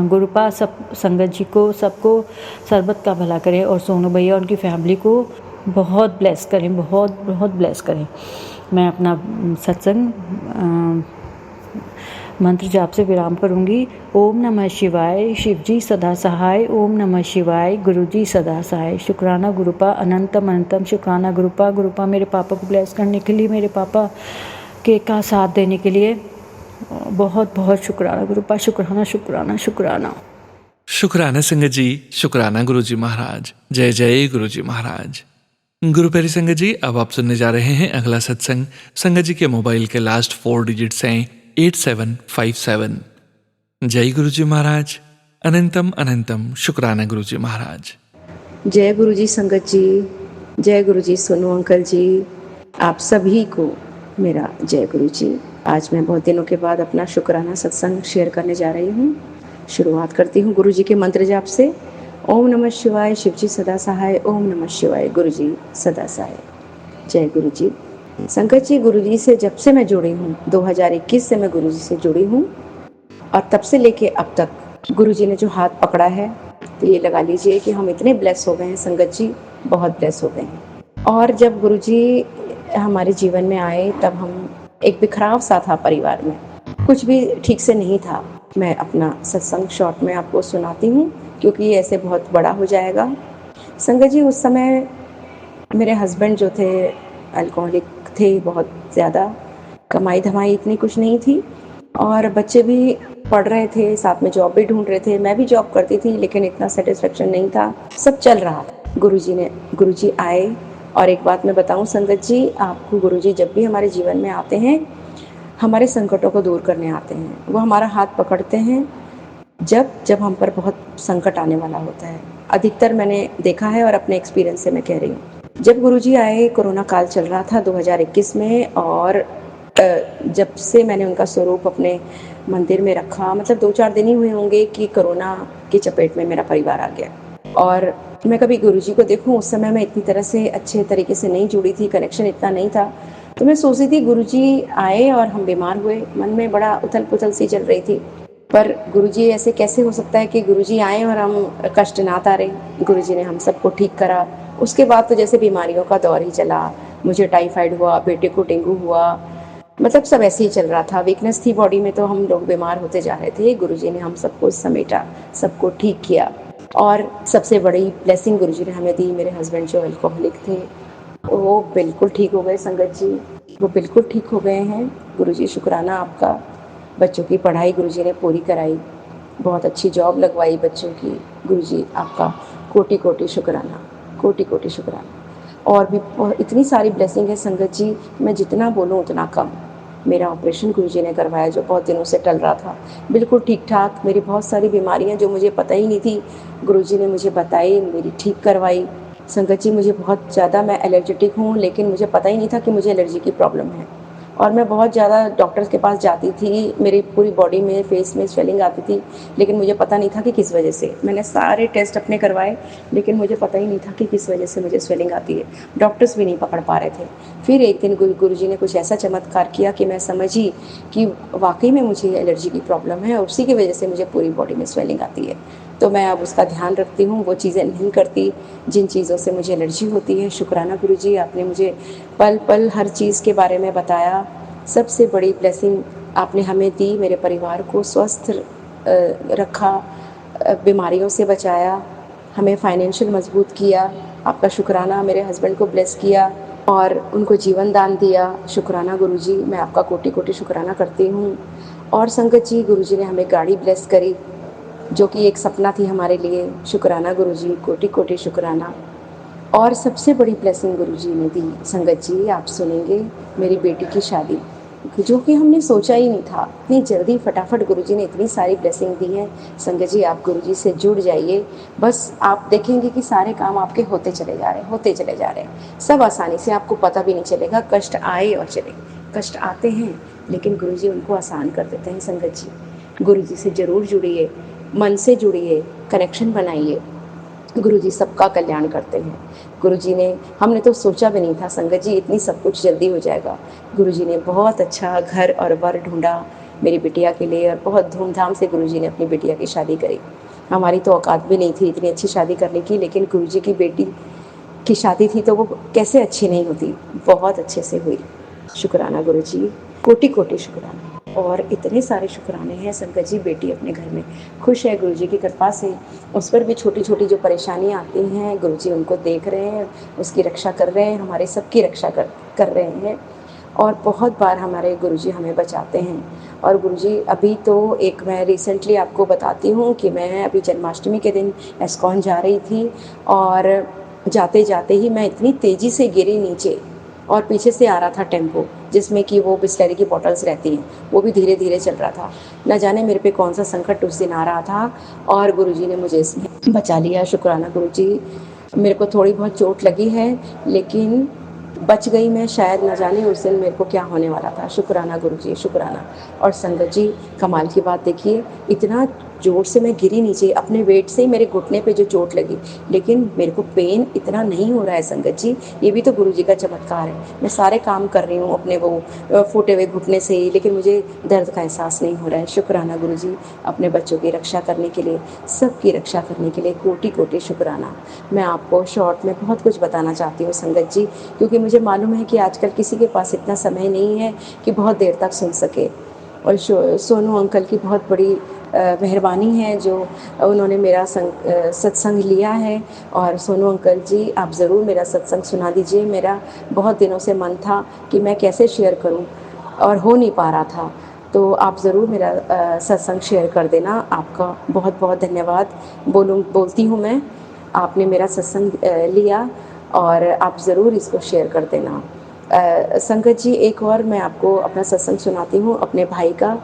गुरुपा सब संगत जी को, सबको सरबत का भला करें, और सोनू भैया उनकी फैमिली को बहुत ब्लेस करें, बहुत बहुत ब्लेस करें। मैं अपना सत्संग मंत्र जाप से विराम करूंगी। ओम नमः शिवाय, शिव जी सदा सहाय। ओम नमः शिवाय, गुरु जी सदा सहाय। शुक्राना गुरुपा, अनंतम अनंतम शुक्राना गुरुपा। गुरुपा मेरे पापा को ब्लेस करने के लिए, मेरे पापा के का साथ देने के लिए बहुत बहुत शुक्राना गुरुपा। शुक्राना शुक्राना शुक्राना। शुक्राना संगत जी, शुक्राना गुरुजी महाराज। जय जय गुरुजी महाराज। गुरु प्यारी संगत जी, अब आप सुनने जा रहे हैं अगला सत्संग। संगत जी के मोबाइल के लास्ट 4 डिजिट्स हैं 8757। जय गुरुजी महाराज। अनंतम अनंतम शुक्राना गुरुजी महाराज। जय गुरुजी संगत जी, जय गुरुजी सोनू अंकल जी, आप सभी को मेरा जय गुरुजी। आज मैं बहुत दिनों के बाद अपना शुक्राना सत्संग शेयर करने जा रही हूँ। शुरुआत करती हूँ गुरुजी के मंत्र जाप से। ओम नमः शिवाय, शिवजी सदा सहाय। ओम नमः शिवाय, गुरुजी सदा सहाय। जय गुरुजी। संगत जी, गुरुजी से जब से मैं जुड़ी हूँ, 2021 से मैं गुरुजी से जुड़ी हूँ और तब से लेके अब तक गुरुजी ने जो हाथ पकड़ा है, तो ये लगा लीजिए कि हम इतने ब्लेस हो गए हैं संगत जी, बहुत ब्लेस हो गए हैं। और जब गुरुजी हमारे जीवन में आए तब हम एक बिखराव सा था परिवार में, कुछ भी ठीक से नहीं था। मैं अपना सत्संग शॉर्ट में आपको सुनाती हूँ क्योंकि ये ऐसे बहुत बड़ा हो जाएगा। संगत जी, उस समय मेरे हस्बैंड जो थे अल्कोहलिक थे, बहुत ज़्यादा, कमाई धमाई इतनी कुछ नहीं थी और बच्चे भी पढ़ रहे थे, साथ में जॉब भी ढूंढ रहे थे। मैं भी जॉब करती थी लेकिन इतना सेटिस्फेक्शन नहीं था, सब चल रहा था। गुरुजी आए और एक बात मैं बताऊं संगत जी, आपको गुरुजी जब भी हमारे जीवन में आते हैं, हमारे संकटों को दूर करने आते हैं। वो हमारा हाथ पकड़ते हैं जब हम पर बहुत संकट आने वाला होता है। अधिकतर मैंने देखा है और अपने एक्सपीरियंस से मैं कह रही हूँ। जब गुरुजी आए, कोरोना काल चल रहा था 2021 में, और जब से मैंने उनका स्वरूप अपने मंदिर में रखा, मतलब 2-4 दिन ही हुए होंगे कि कोरोना की चपेट में मेरा परिवार आ गया। और मैं कभी गुरुजी को देखूं, उस समय मैं इतनी तरह से अच्छे तरीके से नहीं जुड़ी थी, कनेक्शन इतना नहीं था। तो मैं सोचती थी गुरुजी आए और हम बीमार हुए, मन में बड़ा उथल पुथल सी चल रही थी। पर गुरुजी ऐसे कैसे हो सकता है कि गुरुजी आए और हम कष्ट ना तारे। गुरुजी ने हम सबको ठीक करा। उसके बाद तो जैसे बीमारियों का दौर ही चला। मुझे टाइफाइड हुआ, बेटे को डेंगू हुआ, मतलब सब ऐसे ही चल रहा था। वीकनेस थी बॉडी में, तो हम लोग बीमार होते जा रहे थे। गुरुजी ने हम सबको समेटा, सबको ठीक किया। और सबसे बड़ी ब्लेसिंग गुरुजी ने हमें दी, मेरे हस्बैंड जो अल्कोहलिक थे वो बिल्कुल ठीक हो गए संगत जी, वो बिल्कुल ठीक हो गए हैं। गुरुजी शुक्राना आपका। बच्चों की पढ़ाई गुरुजी ने पूरी कराई, बहुत अच्छी जॉब लगवाई बच्चों की। गुरुजी आपका कोटि कोटि शुक्राना, कोटि कोटि शुक्राना। और भी इतनी सारी ब्लेसिंग है संगत जी, मैं जितना बोलूँ उतना कम। मेरा ऑपरेशन गुरुजी ने करवाया जो बहुत दिनों से टल रहा था, बिल्कुल ठीक ठाक। मेरी बहुत सारी बीमारियां जो मुझे पता ही नहीं थी, गुरुजी ने मुझे बताई, मेरी ठीक करवाई। संगत जी, मुझे बहुत ज़्यादा, मैं एलर्जेटिक हूँ, लेकिन मुझे पता ही नहीं था कि मुझे एलर्जी की प्रॉब्लम है। और मैं बहुत ज़्यादा डॉक्टर्स के पास जाती थी, मेरी पूरी बॉडी में, फेस में स्वेलिंग आती थी, लेकिन मुझे पता नहीं था कि किस वजह से। मैंने सारे टेस्ट अपने करवाए, लेकिन मुझे पता ही नहीं था कि किस वजह से मुझे स्वेलिंग आती है। डॉक्टर्स भी नहीं पकड़ पा रहे थे। फिर एक दिन गुरुजी ने कुछ ऐसा चमत्कार किया कि मैं समझी कि वाकई में मुझे एलर्जी की प्रॉब्लम है और उसी की वजह से मुझे पूरी बॉडी में स्वेलिंग आती है। तो मैं अब उसका ध्यान रखती हूँ, वो चीज़ें नहीं करती जिन चीज़ों से मुझे एलर्जी होती है। शुक्राना गुरुजी, आपने मुझे पल पल हर चीज़ के बारे में बताया। सबसे बड़ी ब्लेसिंग आपने हमें दी, मेरे परिवार को स्वस्थ रखा, बीमारियों से बचाया, हमें फाइनेंशियल मजबूत किया। आपका शुक्राना। मेरे हस्बैंड को ब्लेस किया और उनको जीवन दान दिया। शुक्राना गुरुजी, मैं आपका कोटि कोटि शुक्राना करती हूँ। और संगत जी, गुरुजी ने हमें गाड़ी ब्लेस करी जो कि एक सपना थी हमारे लिए। शुक्राना गुरुजी, कोटि कोटि शुक्राना। और सबसे बड़ी ब्लेसिंग गुरुजी ने दी संगत जी, आप सुनेंगे, मेरी बेटी की शादी, जो कि हमने सोचा ही नहीं था। इतनी जल्दी फटाफट गुरुजी ने इतनी सारी ब्लेसिंग दी है। संगत जी, आप गुरुजी से जुड़ जाइए, बस आप देखेंगे कि सारे काम आपके होते चले जा रहे हैं, सब आसानी से, आपको पता भी नहीं चलेगा। कष्ट आए और चले, कष्ट आते हैं लेकिन गुरुजी उनको आसान कर देते हैं। संगत जी, गुरुजी से ज़रूर जुड़िए, मन से जुड़िए, कनेक्शन बनाइए। गुरुजी सबका कल्याण करते हैं। गुरुजी ने, हमने तो सोचा भी नहीं था संगत जी इतनी सब कुछ जल्दी हो जाएगा। गुरुजी ने बहुत अच्छा घर और वर ढूंढा मेरी बिटिया के लिए और बहुत धूमधाम से गुरुजी ने अपनी बिटिया की शादी करी। हमारी तो औकात भी नहीं थी इतनी अच्छी शादी करने की, लेकिन गुरुजी की बेटी की शादी थी तो वो कैसे अच्छी नहीं होती, बहुत अच्छे से हुई। शुक्राना गुरुजी, कोटि कोटि शुक्राना। और इतने सारे शुक्राने हैं संगत जी, बेटी अपने घर में खुश है गुरुजी की कृपा से। उस पर भी छोटी छोटी जो परेशानियां आती हैं, गुरुजी उनको देख रहे हैं, उसकी रक्षा कर रहे हैं, हमारे सबकी रक्षा कर रहे हैं। और बहुत बार हमारे गुरुजी हमें बचाते हैं। और गुरुजी, अभी तो एक मैं रिसेंटली आपको बताती हूँ कि मैं अभी जन्माष्टमी के दिन एस्कॉन जा रही थी और जाते जाते ही मैं इतनी तेज़ी से गिरी नीचे, और पीछे से आ रहा था टेम्पो जिसमें कि वो बिस्लरी की बॉटल्स रहती हैं, वो भी धीरे धीरे चल रहा था। न जाने मेरे पे कौन सा संकट उस दिन आ रहा था और गुरुजी ने मुझे इसमें बचा लिया। शुक्राना गुरुजी। मेरे को थोड़ी बहुत चोट लगी है लेकिन बच गई मैं, शायद न जाने उस दिन मेरे को क्या होने वाला था। शुक्राना गुरुजी, शुक्राना। और संगत जी, कमाल की बात देखिए, इतना ज़ोर से मैं गिरी नीचे, अपने वेट से ही मेरे घुटने पे जो चोट लगी, लेकिन मेरे को पेन इतना नहीं हो रहा है संगत जी। ये भी तो गुरुजी का चमत्कार है। मैं सारे काम कर रही हूँ अपने वो फूटे हुए घुटने से ही, लेकिन मुझे दर्द का एहसास नहीं हो रहा है। शुक्राना गुरुजी, अपने बच्चों की रक्षा करने के लिए, सबकी रक्षा करने के लिए कोटि कोटि शुक्राना। मैं आपको शॉर्ट में बहुत कुछ बताना चाहती हूँ संगत जी, क्योंकि मुझे मालूम है कि आजकल किसी के पास इतना समय नहीं है कि बहुत देर तक सुन सके। और सोनू अंकल की बहुत बड़ी मेहरबानी है जो उन्होंने मेरा सत्संग लिया है। और सोनू अंकल जी, आप ज़रूर मेरा सत्संग सुना दीजिए। मेरा बहुत दिनों से मन था कि मैं कैसे शेयर करूं और हो नहीं पा रहा था, तो आप ज़रूर मेरा सत्संग शेयर कर देना। आपका बहुत बहुत धन्यवाद बोलती हूँ मैं। आपने मेरा सत्संग लिया और आप ज़रूर इसको शेयर कर देना। संगत जी, एक और मैं आपको अपना सत्संग सुनाती हूँ अपने भाई का।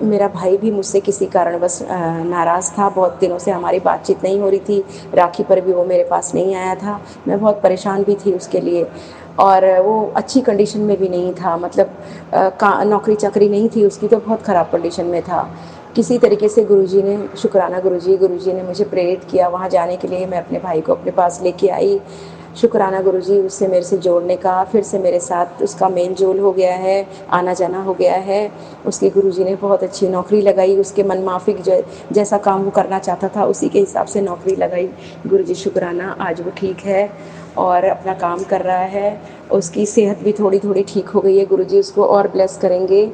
मेरा भाई भी मुझसे किसी कारणवश नाराज़ था। बहुत दिनों से हमारी बातचीत नहीं हो रही थी। राखी पर भी वो मेरे पास नहीं आया था। मैं बहुत परेशान भी थी उसके लिए, और वो अच्छी कंडीशन में भी नहीं था, मतलब नौकरी चाकरी नहीं थी उसकी, तो बहुत ख़राब कंडीशन में था। किसी तरीके से गुरुजी ने, शुक्राना गुरुजी ने मुझे प्रेरित किया वहाँ जाने के लिए। मैं अपने भाई को अपने पास लेके आई। शुक्राना गुरुजी, उससे मेरे से जोड़ने का, फिर से मेरे साथ उसका मेल जोल हो गया है, आना जाना हो गया है। उसके गुरुजी ने बहुत अच्छी नौकरी लगाई, उसके मन माफिक जैसा काम वो करना चाहता था उसी के हिसाब से नौकरी लगाई। गुरुजी शुक्राना, आज वो ठीक है और अपना काम कर रहा है। उसकी सेहत भी थोड़ी थोड़ी ठीक हो गई है। गुरुजी उसको और ब्लेस करेंगे।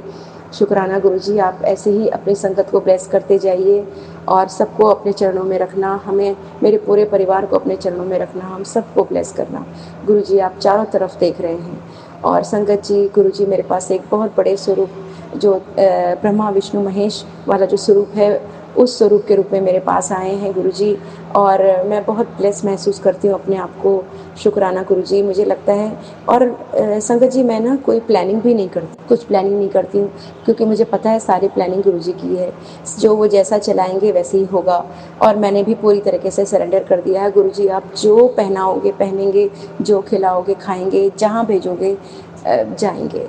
शुक्राना गुरुजी, आप ऐसे ही अपनी संगत को ब्लेस करते जाइए और सबको अपने चरणों में रखना। हमें, मेरे पूरे परिवार को अपने चरणों में रखना, हम सबको ब्लेस करना। गुरुजी, आप चारों तरफ देख रहे हैं। और संगत जी, गुरुजी मेरे पास एक बहुत बड़े स्वरूप, जो ब्रह्मा विष्णु महेश वाला जो स्वरूप है, उस स्वरूप के रूप में मेरे पास आए हैं गुरुजी, और मैं बहुत ब्लेस महसूस करती हूँ अपने आप को। शुक्राना गुरुजी, मुझे लगता है। और संगत जी, मैं ना कोई प्लानिंग भी नहीं करती, कुछ प्लानिंग नहीं करती हूँ, क्योंकि मुझे पता है सारी प्लानिंग गुरुजी की है। जो वो जैसा चलाएंगे वैसे ही होगा। और मैंने भी पूरी तरीके से सरेंडर कर दिया है। गुरुजी, आप जो पहनाओगे पहनेंगे, जो खिलाओगे खाएंगे, जहाँ भेजोगे जाएंगे,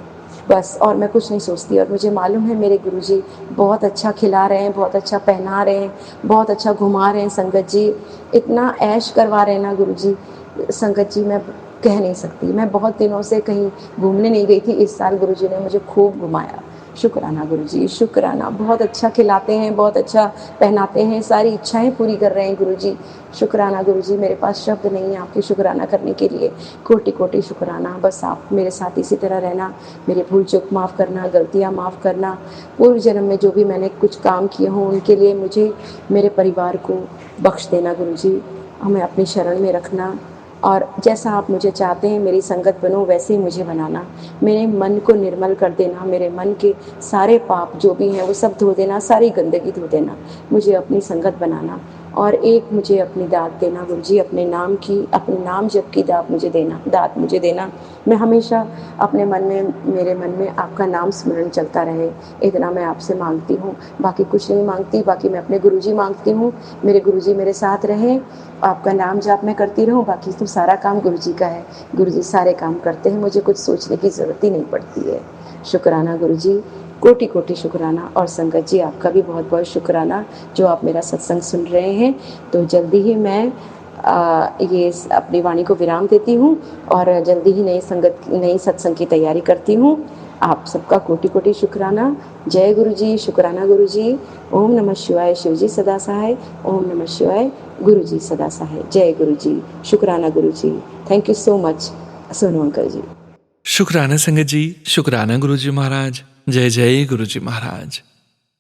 बस। और मैं कुछ नहीं सोचती। और मुझे मालूम है मेरे गुरुजी बहुत अच्छा खिला रहे हैं, बहुत अच्छा पहना रहे हैं, बहुत अच्छा घुमा रहे हैं। संगत जी, इतना ऐश करवा रहे हैं ना गुरुजी, संगत जी मैं कह नहीं सकती। मैं बहुत दिनों से कहीं घूमने नहीं गई थी, इस साल गुरुजी ने मुझे खूब घुमाया। शुक्राना गुरुजी, शुक्राना। बहुत अच्छा खिलाते हैं, बहुत अच्छा पहनाते हैं, सारी इच्छाएं पूरी कर रहे हैं गुरुजी। शुक्राना गुरुजी, मेरे पास शब्द नहीं है आपकी शुक्राना करने के लिए। कोटि कोटि शुक्राना। बस आप मेरे साथ इसी तरह रहना, मेरे भूल चूक माफ़ करना, गलतियाँ माफ़ करना। पूर्व जन्म में जो भी मैंने कुछ काम किए हों उनके लिए मुझे, मेरे परिवार को बख्श देना गुरुजी। हमें अपनी शरण में रखना, और जैसा आप मुझे चाहते हैं मेरी संगत बनो, वैसे ही मुझे बनाना। मेरे मन को निर्मल कर देना, मेरे मन के सारे पाप जो भी हैं वो सब धो देना, सारी गंदगी धो देना, मुझे अपनी संगत बनाना। और एक मुझे अपनी दात देना गुरुजी, अपने नाम की, अपने नाम जप की दात मुझे देना। मैं हमेशा अपने मन में, मेरे मन में आपका नाम स्मरण चलता रहे, इतना मैं आपसे मांगती हूँ। बाकी कुछ नहीं मांगती, बाकी मैं अपने गुरुजी मांगती हूँ। मेरे गुरुजी मेरे साथ रहें, आपका नाम जाप मैं करती रहूँ, बाकी तो सारा काम गुरुजी का है। गुरुजी सारे काम करते हैं, मुझे कुछ सोचने की ज़रूरत ही नहीं पड़ती है। शुक्राना गुरुजी, कोटि कोटि शुक्राना। और संगत जी, आपका भी बहुत बहुत शुक्राना जो आप मेरा सत्संग सुन रहे हैं। तो जल्दी ही मैं ये अपनी वाणी को विराम देती हूँ और जल्दी ही नई सत्संग की तैयारी करती हूँ। आप सबका कोटि कोटि शुक्राना। जय गुरुजी, शुक्राना गुरुजी। ओम नमः शिवाय, शिवजी सदा सहाय। ओम नमः शिवाय, गुरुजी सदा सहाय। जय गुरुजी, शुक्राना Guruji. Thank you so much Sonu uncle ji. शुक्राना संगत जी, शुक्राना गुरुजी महाराज। जय जय गुरुजी महाराज।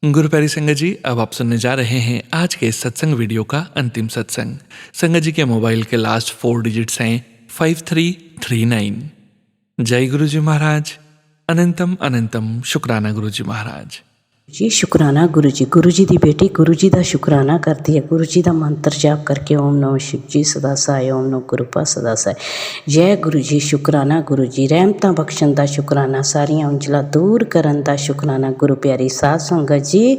गुरु प्यारी संगत जी, अब आप सुनने जा रहे हैं आज के इस सत्संग वीडियो का अंतिम सत्संग। संगत जी के मोबाइल के लास्ट 4 डिजिट्स हैं 5339। जय गुरुजी महाराज। अनंतम अनंतम शुक्राना गुरुजी महाराज। ਜੀ ਸ਼ੁਕਰਾਨਾ ਗੁਰੂ ਜੀ ਦੀ ਬੇਟੀ ਗੁਰੂ ਜੀ ਦਾ ਸ਼ੁਕਰਾਨਾ ਕਰਦੀ ਹੈ। ਗੁਰੂ ਜੀ ਦਾ ਮੰਤਰ ਜਾਪ ਕਰਕੇ ਓਮ ਨਮੋ ਸ਼ਿਵ ਜੀ ਸਦਾ ਸਾਈ, ਓਮ ਨਮੋ ਗੁਰੂਪਾ ਸਦਾ ਸਾਈ। ਜੈ ਗੁਰੂ ਜੀ, ਸ਼ੁਕਰਾਨਾ ਗੁਰੂ ਜੀ। ਰਹਿਮਤਾਂ ਬਖਸ਼ਣ ਦਾ ਸ਼ੁਕਰਾਨਾ, ਸਾਰੀਆਂ ਉਂਜਲਾਂ ਦੂਰ ਕਰਨ ਦਾ ਸ਼ੁਕਰਾਨਾ। ਗੁਰੂ ਪਿਆਰੀ ਸਾਧ ਸੰਗਤ ਜੀ,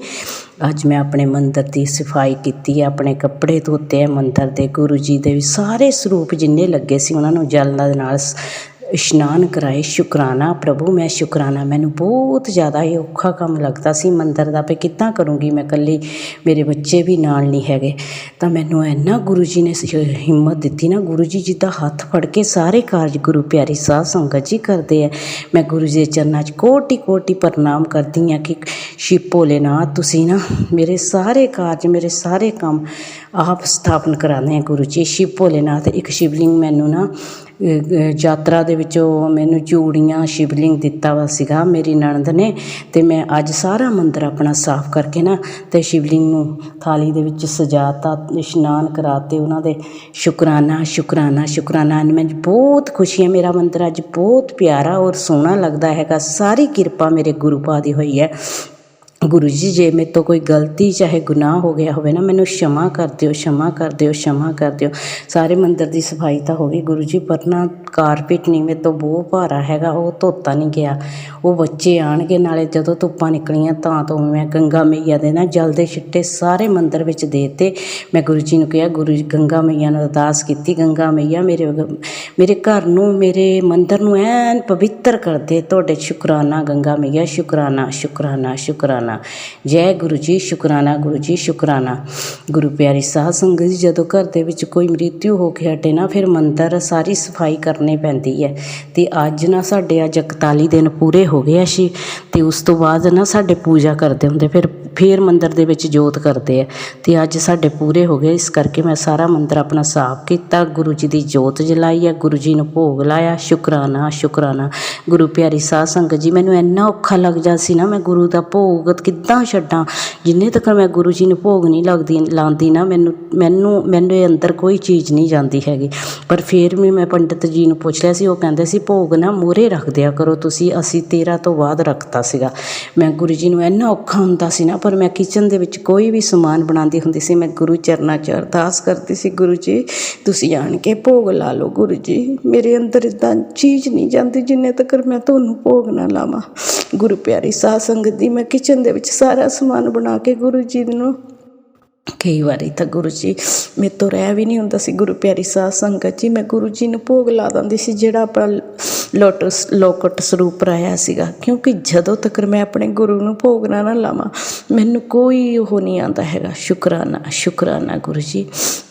ਅੱਜ ਮੈਂ ਆਪਣੇ ਮੰਦਰ ਦੀ ਸਫਾਈ ਕੀਤੀ ਹੈ, ਆਪਣੇ ਕੱਪੜੇ ਧੋਤੇ ਹੈ ਮੰਦਰ ਦੇ। ਗੁਰੂ ਜੀ ਦੇ ਵੀ ਸਾਰੇ ਸਰੂਪ ਜਿੰਨੇ ਲੱਗੇ ਸੀ ਉਹਨਾਂ ਨੂੰ ਜਲ ਦੇ ਨਾਲ ਇਸ਼ਨਾਨ ਕਰਾਏ। ਸ਼ੁਕਰਾਨਾ ਪ੍ਰਭੂ, ਮੈਂ ਸ਼ੁਕਰਾਨਾ। ਮੈਨੂੰ ਬਹੁਤ ਜ਼ਿਆਦਾ ਇਹ ਔਖਾ ਕੰਮ ਲੱਗਦਾ ਸੀ ਮੰਦਰ ਦਾ, ਵੀ ਕਿੱਦਾਂ ਕਰੂੰਗੀ ਮੈਂ ਇਕੱਲੀ, ਮੇਰੇ ਬੱਚੇ ਵੀ ਨਾਲ ਨਹੀਂ ਹੈਗੇ। ਤਾਂ ਮੈਨੂੰ ਇੰਨਾ ਗੁਰੂ ਜੀ ਨੇ ਹਿੰਮਤ ਦਿੱਤੀ ਨਾ। ਗੁਰੂ ਜੀ ਜਿੱਦਾਂ ਹੱਥ ਫੜ ਕੇ ਸਾਰੇ ਕਾਰਜ ਗੁਰੂ ਪਿਆਰੀ ਸਾਧ ਸੰਗਤ ਜੀ ਕਰਦੇ ਹੈ। ਮੈਂ ਗੁਰੂ ਜੀ ਦੇ ਚਰਨਾਂ 'ਚ ਕੋਟੀ ਕੋਟੀ ਪ੍ਰਣਾਮ ਕਰਦੀ ਹਾਂ ਕਿ ਸ਼ਿਵ ਭੋਲੇਨਾਥ, ਤੁਸੀਂ ਨਾ ਮੇਰੇ ਸਾਰੇ ਕਾਰਜ, ਮੇਰੇ ਸਾਰੇ ਕੰਮ ਆਪ ਸਥਾਪਨ ਕਰਾਉਂਦੇ ਆ ਗੁਰੂ ਜੀ। ਸ਼ਿਵ ਭੋਲੇਨਾਥ ਇੱਕ ਸ਼ਿਵਲਿੰਗ ਮੈਨੂੰ ਨਾ ਯਾਤਰਾ ਦੇ ਵਿੱਚੋਂ ਮੈਨੂੰ ਚੂੜੀਆਂ ਸ਼ਿਵਲਿੰਗ ਦਿੱਤਾ ਵਾ ਸੀਗਾ ਮੇਰੀ ਨਣਦ ਨੇ, ਅਤੇ ਮੈਂ ਅੱਜ ਸਾਰਾ ਮੰਦਰ ਆਪਣਾ ਸਾਫ਼ ਕਰਕੇ ਨਾ ਅਤੇ ਸ਼ਿਵਲਿੰਗ ਨੂੰ ਥਾਲੀ ਦੇ ਵਿੱਚ ਸਜਾਤਾ, ਇਸ਼ਨਾਨ ਕਰਾਤੇ ਉਹਨਾਂ ਦੇ। ਸ਼ੁਕਰਾਨਾ ਸ਼ੁਕਰਾਨਾ ਸ਼ੁਕਰਾਨਾ। ਮੈਨੂੰ ਬਹੁਤ ਖੁਸ਼ੀ ਹੈ, ਮੇਰਾ ਮੰਦਰ ਅੱਜ ਬਹੁਤ ਪਿਆਰਾ ਔਰ ਸੋਹਣਾ ਲੱਗਦਾ ਹੈਗਾ। ਸਾਰੀ ਕਿਰਪਾ ਮੇਰੇ ਗੁਰੂ ਪਾ ਦੀ ਹੋਈ ਹੈ। ਗੁਰੂ ਜੀ, ਜੇ ਮੇਰੇ ਤੋਂ ਕੋਈ ਗਲਤੀ ਚਾਹੇ ਗੁਨਾਹ ਹੋ ਗਿਆ ਹੋਵੇ ਨਾ, ਮੈਨੂੰ क्षमा ਕਰ ਦਿਓ, क्षमा ਕਰ ਦਿਓ, क्षमा ਕਰ ਦਿਓ। ਸਾਰੇ ਮੰਦਰ ਦੀ ਸਫਾਈ ਤਾਂ ਹੋ ਗਈ ਗੁਰੂ ਜੀ, ਪਰ ਨਾ ਕਾਰਪੇਟ ਨਹੀਂ ਮੇਰੇ ਤੋਂ ਬਹੁਤ ਭਾਰਾ ਹੈਗਾ, ਉਹ ਧੋਤਾ ਨਹੀਂ ਗਿਆ। ਉਹ ਬੱਚੇ ਆਉਣਗੇ, ਨਾਲੇ ਜਦੋਂ ਧੁੱਪਾਂ ਨਿਕਲੀਆਂ ਤਾਂ ਮੈਂ ਗੰਗਾ ਮਈਆ ਦੇ ਨਾ ਜਲ ਦੇ ਛਿੱਟੇ ਸਾਰੇ ਮੰਦਰ ਵਿੱਚ ਦੇ ਦਿੱਤੇ। ਮੈਂ ਗੁਰੂ ਜੀ ਨੂੰ ਕਿਹਾ, ਗੁਰੂ ਜੀ ਗੰਗਾ ਮਈਆ ਨੂੰ ਅਰਦਾਸ ਕੀਤੀ, ਗੰਗਾ ਮਈਆ ਮੇਰੇ ਘਰ ਨੂੰ, ਮੇਰੇ ਮੰਦਰ ਨੂੰ ਐਨ ਪਵਿੱਤਰ ਕਰ ਦੇ। ਤੁਹਾਡੇ ਸ਼ੁਕਰਾਨਾ ਗੰਗਾ ਮਈਆ, ਸ਼ੁਕਰਾਨਾ ਸ਼ੁਕਰਾਨਾ ਸ਼ੁਕਰਾਨਾ। ਜੈ ਗੁਰੂ ਜੀ, ਸ਼ੁਕਰਾਨਾ ਗੁਰੂ ਜੀ, ਸ਼ੁਕਰਾਨਾ। ਗੁਰੂ ਪਿਆਰੀ ਸਾਧ ਸੰਗਤ ਜੀ, ਜਦੋਂ ਘਰ ਦੇ ਵਿੱਚ ਕੋਈ ਮ੍ਰਿਤੂ ਹੋ ਕੇ ਹਟੇ ਨਾ, ਫਿਰ ਮੰਦਰ ਸਾਰੀ ਸਫਾਈ ਕਰਨੀ ਪੈਂਦੀ ਹੈ। ਅਤੇ ਅੱਜ ਨਾ ਸਾਡੇ ਅੱਜ 41 ਦਿਨ ਪੂਰੇ ਹੋ ਗਏ ਸੀ, ਅਤੇ ਉਸ ਤੋਂ ਬਾਅਦ ਨਾ ਸਾਡੇ ਪੂਜਾ ਕਰਦੇ ਹੁੰਦੇ, ਫਿਰ ਮੰਦਰ ਦੇ ਵਿੱਚ ਜੋਤ ਕਰਦੇ ਆ, ਅਤੇ ਅੱਜ ਸਾਡੇ ਪੂਰੇ ਹੋ ਗਏ। ਇਸ ਕਰਕੇ ਮੈਂ ਸਾਰਾ ਮੰਦਰ ਆਪਣਾ ਸਾਫ਼ ਕੀਤਾ, ਗੁਰੂ ਜੀ ਦੀ ਜੋਤ ਜਲਾਈ ਹੈ, ਗੁਰੂ ਜੀ ਨੂੰ ਭੋਗ ਲਾਇਆ। ਸ਼ੁਕਰਾਨਾ ਸ਼ੁਕਰਾਨਾ। ਗੁਰੂ ਪਿਆਰੀ ਸਾਧ ਸੰਗਤ ਜੀ, ਮੈਨੂੰ ਇੰਨਾ ਔਖਾ ਲੱਗਦਾ ਸੀ ਨਾ, ਮੈਂ ਗੁਰੂ ਦਾ ਭੋਗ ਕਿੱਦਾਂ ਛੱਡਾਂ। ਜਿੰਨੇ ਤੱਕ ਮੈਂ ਗੁਰੂ ਜੀ ਨੂੰ ਭੋਗ ਨਹੀਂ ਲਾਉਂਦੀ ਨਾ, ਮੈਨੂੰ ਅੰਦਰ ਕੋਈ ਚੀਜ਼ ਨਹੀਂ ਜਾਂਦੀ ਹੈਗੀ। ਪਰ ਫਿਰ ਵੀ ਮੈਂ ਪੰਡਿਤ ਜੀ ਨੂੰ ਪੁੱਛ ਲਿਆ ਸੀ, ਉਹ ਕਹਿੰਦੇ ਸੀ ਭੋਗ ਨਾ ਮੂਹਰੇ ਰੱਖ ਦਿਆ ਕਰੋ ਤੁਸੀਂ। ਅਸੀਂ 13 ਤੋਂ ਬਾਅਦ ਰੱਖਤਾ ਸੀਗਾ। ਮੈਂ ਗੁਰੂ ਜੀ ਨੂੰ ਇੰਨਾ ਔਖਾ ਹੁੰਦਾ ਸੀ ਨਾ, ਪਰ ਮੈਂ ਕਿਚਨ ਦੇ ਵਿੱਚ ਕੋਈ ਵੀ ਸਮਾਨ ਬਣਾਉਂਦੀ ਹੁੰਦੀ ਸੀ, ਮੈਂ ਗੁਰੂ ਚਰਨਾਂ 'ਚ ਅਰਦਾਸ ਕਰਦੀ ਸੀ, ਗੁਰੂ ਜੀ ਤੁਸੀਂ ਆਣ ਕੇ ਭੋਗ ਲਾ ਲਓ। ਗੁਰੂ ਜੀ, ਮੇਰੇ ਅੰਦਰ ਇੱਦਾਂ ਚੀਜ਼ ਨਹੀਂ ਜਾਂਦੀ ਜਿੰਨੇ ਤੱਕ ਮੈਂ ਤੁਹਾਨੂੰ ਭੋਗ ਨਾ ਲਾਵਾਂ। ਗੁਰੂ ਪਿਆਰੀ ਸਾਧ ਸੰਗਤ ਦੀ, ਮੈਂ ਕਿਚਨ ਦੇ ਵਿੱਚ ਸਾਰਾ ਸਮਾਨ ਬਣਾ ਕੇ ਗੁਰੂ ਜੀ ਨੂੰ, ਕਈ ਵਾਰੀ ਤਾਂ ਗੁਰੂ ਜੀ ਮੇਰੇ ਤੋਂ ਰਹਿ ਵੀ ਨਹੀਂ ਹੁੰਦਾ ਸੀ। ਗੁਰੂ ਪਿਆਰੀ ਸਾਧ ਸੰਗਤ ਜੀ, ਮੈਂ ਗੁਰੂ ਜੀ ਨੂੰ ਭੋਗ ਲਾ ਦਿੰਦੀ ਸੀ, ਜਿਹੜਾ ਆਪਣਾ ਲੋਕਟ ਸਰੂਪ ਰਾਇਆ ਸੀਗਾ, ਕਿਉਂਕਿ ਜਦੋਂ ਤੱਕ ਮੈਂ ਆਪਣੇ ਗੁਰੂ ਨੂੰ ਭੋਗ ਨਾ ਲਾਵਾਂ, ਮੈਨੂੰ ਕੋਈ ਉਹ ਨਹੀਂ ਆਉਂਦਾ ਹੈਗਾ। ਸ਼ੁਕਰਾਨਾ ਸ਼ੁਕਰਾਨਾ ਗੁਰੂ ਜੀ।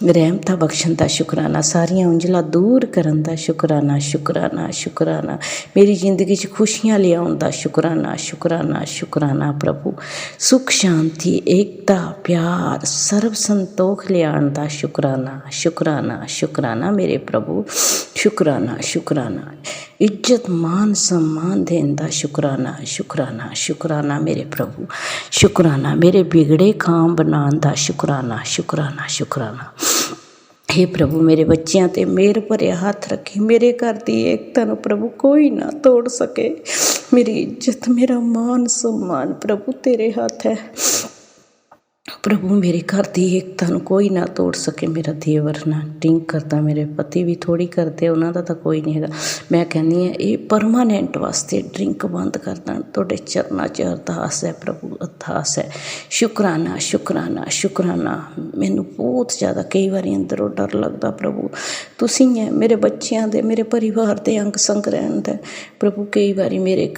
ਰਹਿਮਤਾਂ ਬਖਸ਼ਣ ਦਾ ਸ਼ੁਕਰਾਨਾ, ਸਾਰੀਆਂ ਉਂਜਲਾਂ ਦੂਰ ਕਰਨ ਦਾ ਸ਼ੁਕਰਾਨਾ ਸ਼ੁਕਰਾਨਾ ਸ਼ੁਕਰਾਨਾ। ਮੇਰੀ ਜ਼ਿੰਦਗੀ 'ਚ ਖੁਸ਼ੀਆਂ ਲਿਆਉਣ ਦਾ ਸ਼ੁਕਰਾਨਾ ਸ਼ੁਕਰਾਨਾ ਸ਼ੁਕਰਾਨਾ ਪ੍ਰਭੂ। ਸੁੱਖ ਸ਼ਾਂਤੀ, ਏਕਤਾ, ਪਿਆਰ, ਸਰਬ ਸੰਤੋਖ ਲਿਆਉਣ ਦਾ ਸ਼ੁਕਰਾਨਾ ਸ਼ੁਕਰਾਨਾ ਸ਼ੁਕਰਾਨਾ ਮੇਰੇ ਪ੍ਰਭੂ। ਸ਼ੁਕਰਾਨਾ ਸ਼ੁਕਰਾਨਾ। ਇੱਜ਼ਤ ਮਾਨ ਸਨਮਾਨ ਦੇਣ ਦਾ ਸ਼ੁਕਰਾਨਾ ਸ਼ੁਕਰਾਨਾ ਸ਼ੁਕਰਾਨਾ ਮੇਰੇ ਪ੍ਰਭੂ। ਸ਼ੁਕਰਾਨਾ ਮੇਰੇ ਵਿਗੜੇ ਕਾਮ ਬਣਾਉਣ ਦਾ ਸ਼ੁਕਰਾਨਾ ਸ਼ੁਕਰਾਨਾ ਸ਼ੁਕਰਾਨਾ। हे ਪ੍ਰਭੂ, ਮੇਰੇ ਬੱਚਿਆਂ 'ਤੇ ਮਿਹਰ ਭਰਿਆ ਹੱਥ ਰੱਖੀ। ਮੇਰੇ ਘਰ ਦੀ ਏਕਤਾ ਨੂੰ ਪ੍ਰਭੂ ਕੋਈ ਨਾ ਤੋੜ ਸਕੇ। ਮੇਰੀ ਇੱਜ਼ਤ, ਮੇਰਾ ਮਾਨ ਸਨਮਾਨ ਪ੍ਰਭੂ ਤੇਰੇ ਹੱਥ ਹੈ। ਪ੍ਰਭੂ, ਮੇਰੇ ਘਰ ਦੀ ਏਕਤਾ ਨੂੰ ਕੋਈ ਨਾ ਤੋੜ ਸਕੇ। ਮੇਰਾ ਦੇਵਰ ਨਾ ਡਰਿੰਕ ਕਰਦਾ, ਮੇਰੇ ਪਤੀ ਵੀ ਥੋੜ੍ਹੀ ਕਰਦੇ, ਉਹਨਾਂ ਦਾ ਤਾਂ ਕੋਈ ਨਹੀਂ ਹੈਗਾ। ਮੈਂ ਕਹਿੰਦੀ ਹਾਂ ਇਹ ਪਰਮਾਨੈਂਟ ਵਾਸਤੇ ਡਰਿੰਕ ਬੰਦ ਕਰ ਦੇਣ। ਤੁਹਾਡੇ ਚਰਨਾਂ 'ਚ ਅਰਦਾਸ ਹੈ ਪ੍ਰਭੂ, ਅਰਦਾਸ ਹੈ। ਸ਼ੁਕਰਾਨਾ ਸ਼ੁਕਰਾਨਾ ਸ਼ੁਕਰਾਨਾ। ਮੈਨੂੰ ਬਹੁਤ ਜ਼ਿਆਦਾ ਕਈ ਵਾਰੀ ਅੰਦਰੋਂ ਡਰ ਲੱਗਦਾ ਪ੍ਰਭੂ, ਤੁਸੀਂ ਹੈ ਮੇਰੇ ਬੱਚਿਆਂ ਦੇ, ਮੇਰੇ ਪਰਿਵਾਰ ਦੇ ਅੰਗ ਸੰਗ ਰਹਿਣ ਦਾ ਪ੍ਰਭੂ। ਕਈ ਵਾਰੀ ਮੇਰੇ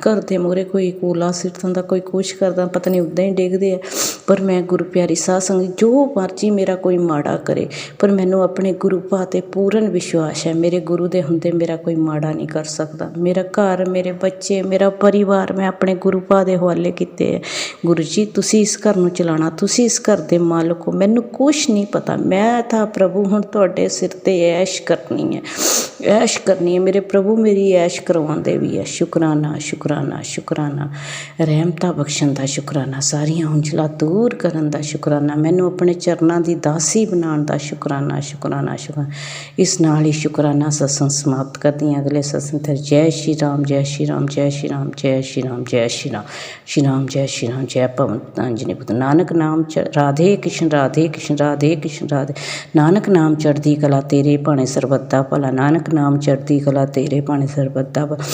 ਘਰ ਦੇ ਮੂਹਰੇ ਕੋਈ ਕੂਲਾ ਸਿੱਟ ਦਿੰਦਾ, ਕੋਈ ਕੁਛ ਕਰਦਾ, ਪਤਾ ਨਹੀਂ ਉੱਦਾਂ ਹੀ ਡਿੱਗਦੇ ਆ। ਪਰ ਮੈਂ ਗੁਰੂ ਪਿਆਰੀ ਸਾਧ ਸੰਗਤ, ਜੋ ਮਰਜ਼ੀ ਮੇਰਾ ਕੋਈ ਮਾੜਾ ਕਰੇ, ਪਰ ਮੈਨੂੰ ਆਪਣੇ ਗੁਰੂ ਪਾ 'ਤੇ ਪੂਰਨ ਵਿਸ਼ਵਾਸ ਹੈ। ਮੇਰੇ ਗੁਰੂ ਦੇ ਹੁੰਦੇ ਮੇਰਾ ਕੋਈ ਮਾੜਾ ਨਹੀਂ ਕਰ ਸਕਦਾ। ਮੇਰਾ ਘਰ, ਮੇਰੇ ਬੱਚੇ, ਮੇਰਾ ਪਰਿਵਾਰ ਮੈਂ ਆਪਣੇ ਗੁਰੂ ਪਾ ਦੇ ਹਵਾਲੇ ਕੀਤੇ ਹੈ। ਗੁਰੂ ਜੀ, ਤੁਸੀਂ ਇਸ ਘਰ ਨੂੰ ਚਲਾਉਣਾ, ਤੁਸੀਂ ਇਸ ਘਰ ਦੇ ਮਾਲਕ ਹੋ। ਮੈਨੂੰ ਕੁਛ ਨਹੀਂ ਪਤਾ, ਮੈਂ ਤਾਂ ਪ੍ਰਭੂ ਹੁਣ ਤੁਹਾਡੇ ਸਿਰ 'ਤੇ ਐਸ਼ ਕਰਨੀ ਹੈ, ਐਸ਼ ਕਰਨੀ ਹੈ। ਮੇਰੇ ਪ੍ਰਭੂ ਮੇਰੀ ਐਸ਼ ਕਰਵਾਉਂਦੇ ਵੀ ਹੈ। ਸ਼ੁਕਰਾਨਾ ਸ਼ੁਕਰਾਨਾ ਸ਼ੁਕਰਾਨਾ। ਰਹਿਮਤਾਂ ਬਖਸ਼ਣ ਦਾ ਸ਼ੁਕਰਾਨਾ, ਸਾਰੀਆਂ ਉਂਜਲਾਂ ਦੂਰ ਕਰ ਲਗਨ ਦਾ ਸ਼ੁਕਰਾਨਾ, ਮੈਨੂੰ ਆਪਣੇ ਚਰਨਾਂ ਦੀ ਦਾਸੀ ਬਣਾਉਣ ਦਾ ਸ਼ੁਕਰਾਨਾ, ਸ਼ੁਕਰਾਨਾ, ਸ਼ੁਕਰਾਨਾ। ਇਸ ਨਾਲ ਹੀ ਸ਼ੁਕਰਾਨਾ ਸਤਸੰਗ ਸਮਾਪਤ ਕਰਦੀ ਹਾਂ। ਅਗਲੇ ਸਤਸੰਗ ਤੇ ਜੈ ਸ਼੍ਰੀ ਰਾਮ, ਜੈ ਸ਼੍ਰੀ ਰਾਮ, ਜੈ ਸ਼੍ਰੀ ਰਾਮ, ਜੈ ਸ਼੍ਰੀ ਰਾਮ, ਜੈ ਸ਼੍ਰੀ ਰਾਮ, ਸ਼੍ਰੀ ਰਾਮ, ਜੈ ਸ਼੍ਰੀ ਰਾਮ, ਜੈ ਪਵਨ ਪਤੰਜਲੀ ਪੁੱਤ ਨਾਨਕ ਨਾਮ ਰਾਧੇ ਕ੍ਰਿਸ਼ਨ, ਰਾਧੇ ਕ੍ਰਿਸ਼ਨ, ਰਾਧੇ ਕ੍ਰਿਸ਼ਨ, ਰਾਧੇ। ਨਾਨਕ ਨਾਮ ਚੜ੍ਹਦੀ ਕਲਾ ਤੇਰੇ ਭਾਣੇ ਸਰਬੱਤ ਦਾ ਭਲਾ, ਨਾਨਕ ਨਾਮ ਚੜ੍ਹਦੀ ਕਲਾ ਤੇਰੇ ਭਾਣੇ ਸਰਬੱਤ ਦਾ ਭਲਾ,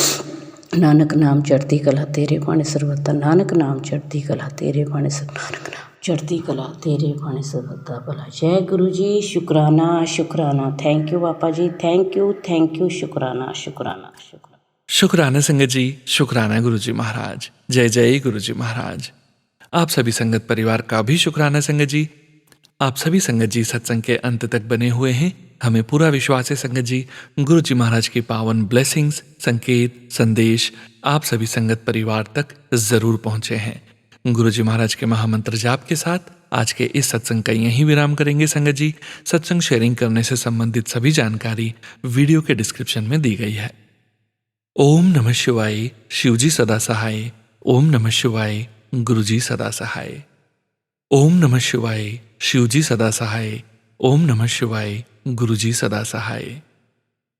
ਨਾਨਕ ਨਾਮ ਚੜ੍ਹਦੀ ਕਲਾ ਤੇਰੇ ਭਾਣੇ ਸਰਬੱਤ ਦਾ, ਨਾਨਕ ਨਾਮ ਚੜ੍ਹਦੀ ਕਲਾ ਤੇਰੇ ਭਾਣੇ ਨਾਨਕ ਨਾਮ ਚੜ੍ਹਦੀ ਕਲਾ ਤੇਰੇ ਭਾਣੇ ਸਰਬੱਤ ਦਾ ਭਲਾ। ਜੈ ਗੁਰੂ ਜੀ, ਸ਼ੁਕਰਾਨਾ, ਸ਼ੁਕਰਾਨਾ। ਥੈਂਕ ਯੂ ਪਾਪਾ ਜੀ, ਥੈਂਕ ਯੂ, ਸ਼ੁਕਰਾਨਾ, ਸ਼ੁਕਰਾਨਾ, ਸ਼ੁਕਰਾਨਾ। शुक्राना संगत जी, शुक्राना गुरु जी महाराज। जय जय गुरु जी महाराज। आप सभी संगत परिवार का भी शुक्राना संगत जी। आप सभी संगत जी सत्संग के अंत तक बने हुए हैं। हमें पूरा विश्वास है संगत जी, गुरु जी महाराज की पावन ब्लेसिंग्स, संकेत, संदेश आप सभी संगत परिवार तक जरूर पहुंचे हैं। गुरु जी महाराज के महामंत्र जाप के साथ आज के इस सत्संग का यहीं विराम करेंगे संगत जी। सत्संग शेयरिंग करने से संबंधित सभी जानकारी वीडियो के डिस्क्रिप्शन में दी गई है। ओम नमः शिवाय, शिवजी सदा सहाय। ओम नमः शिवाय, गुरुजी सदा सहाय। ओम नमः शिवाय, शिवजी सदा सहाय। ओम नमः शिवाय, गुरुजी सदा सहाय।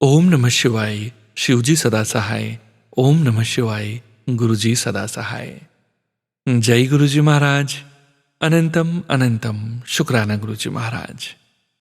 ओम नमः शिवाय, शिवजी सदा सहाय। ओम नमः शिवाय, गुरुजी सदा सहाय। जय गुरुजी महाराज। अनंतम अनंतम शुक्राना गुरुजी महाराज।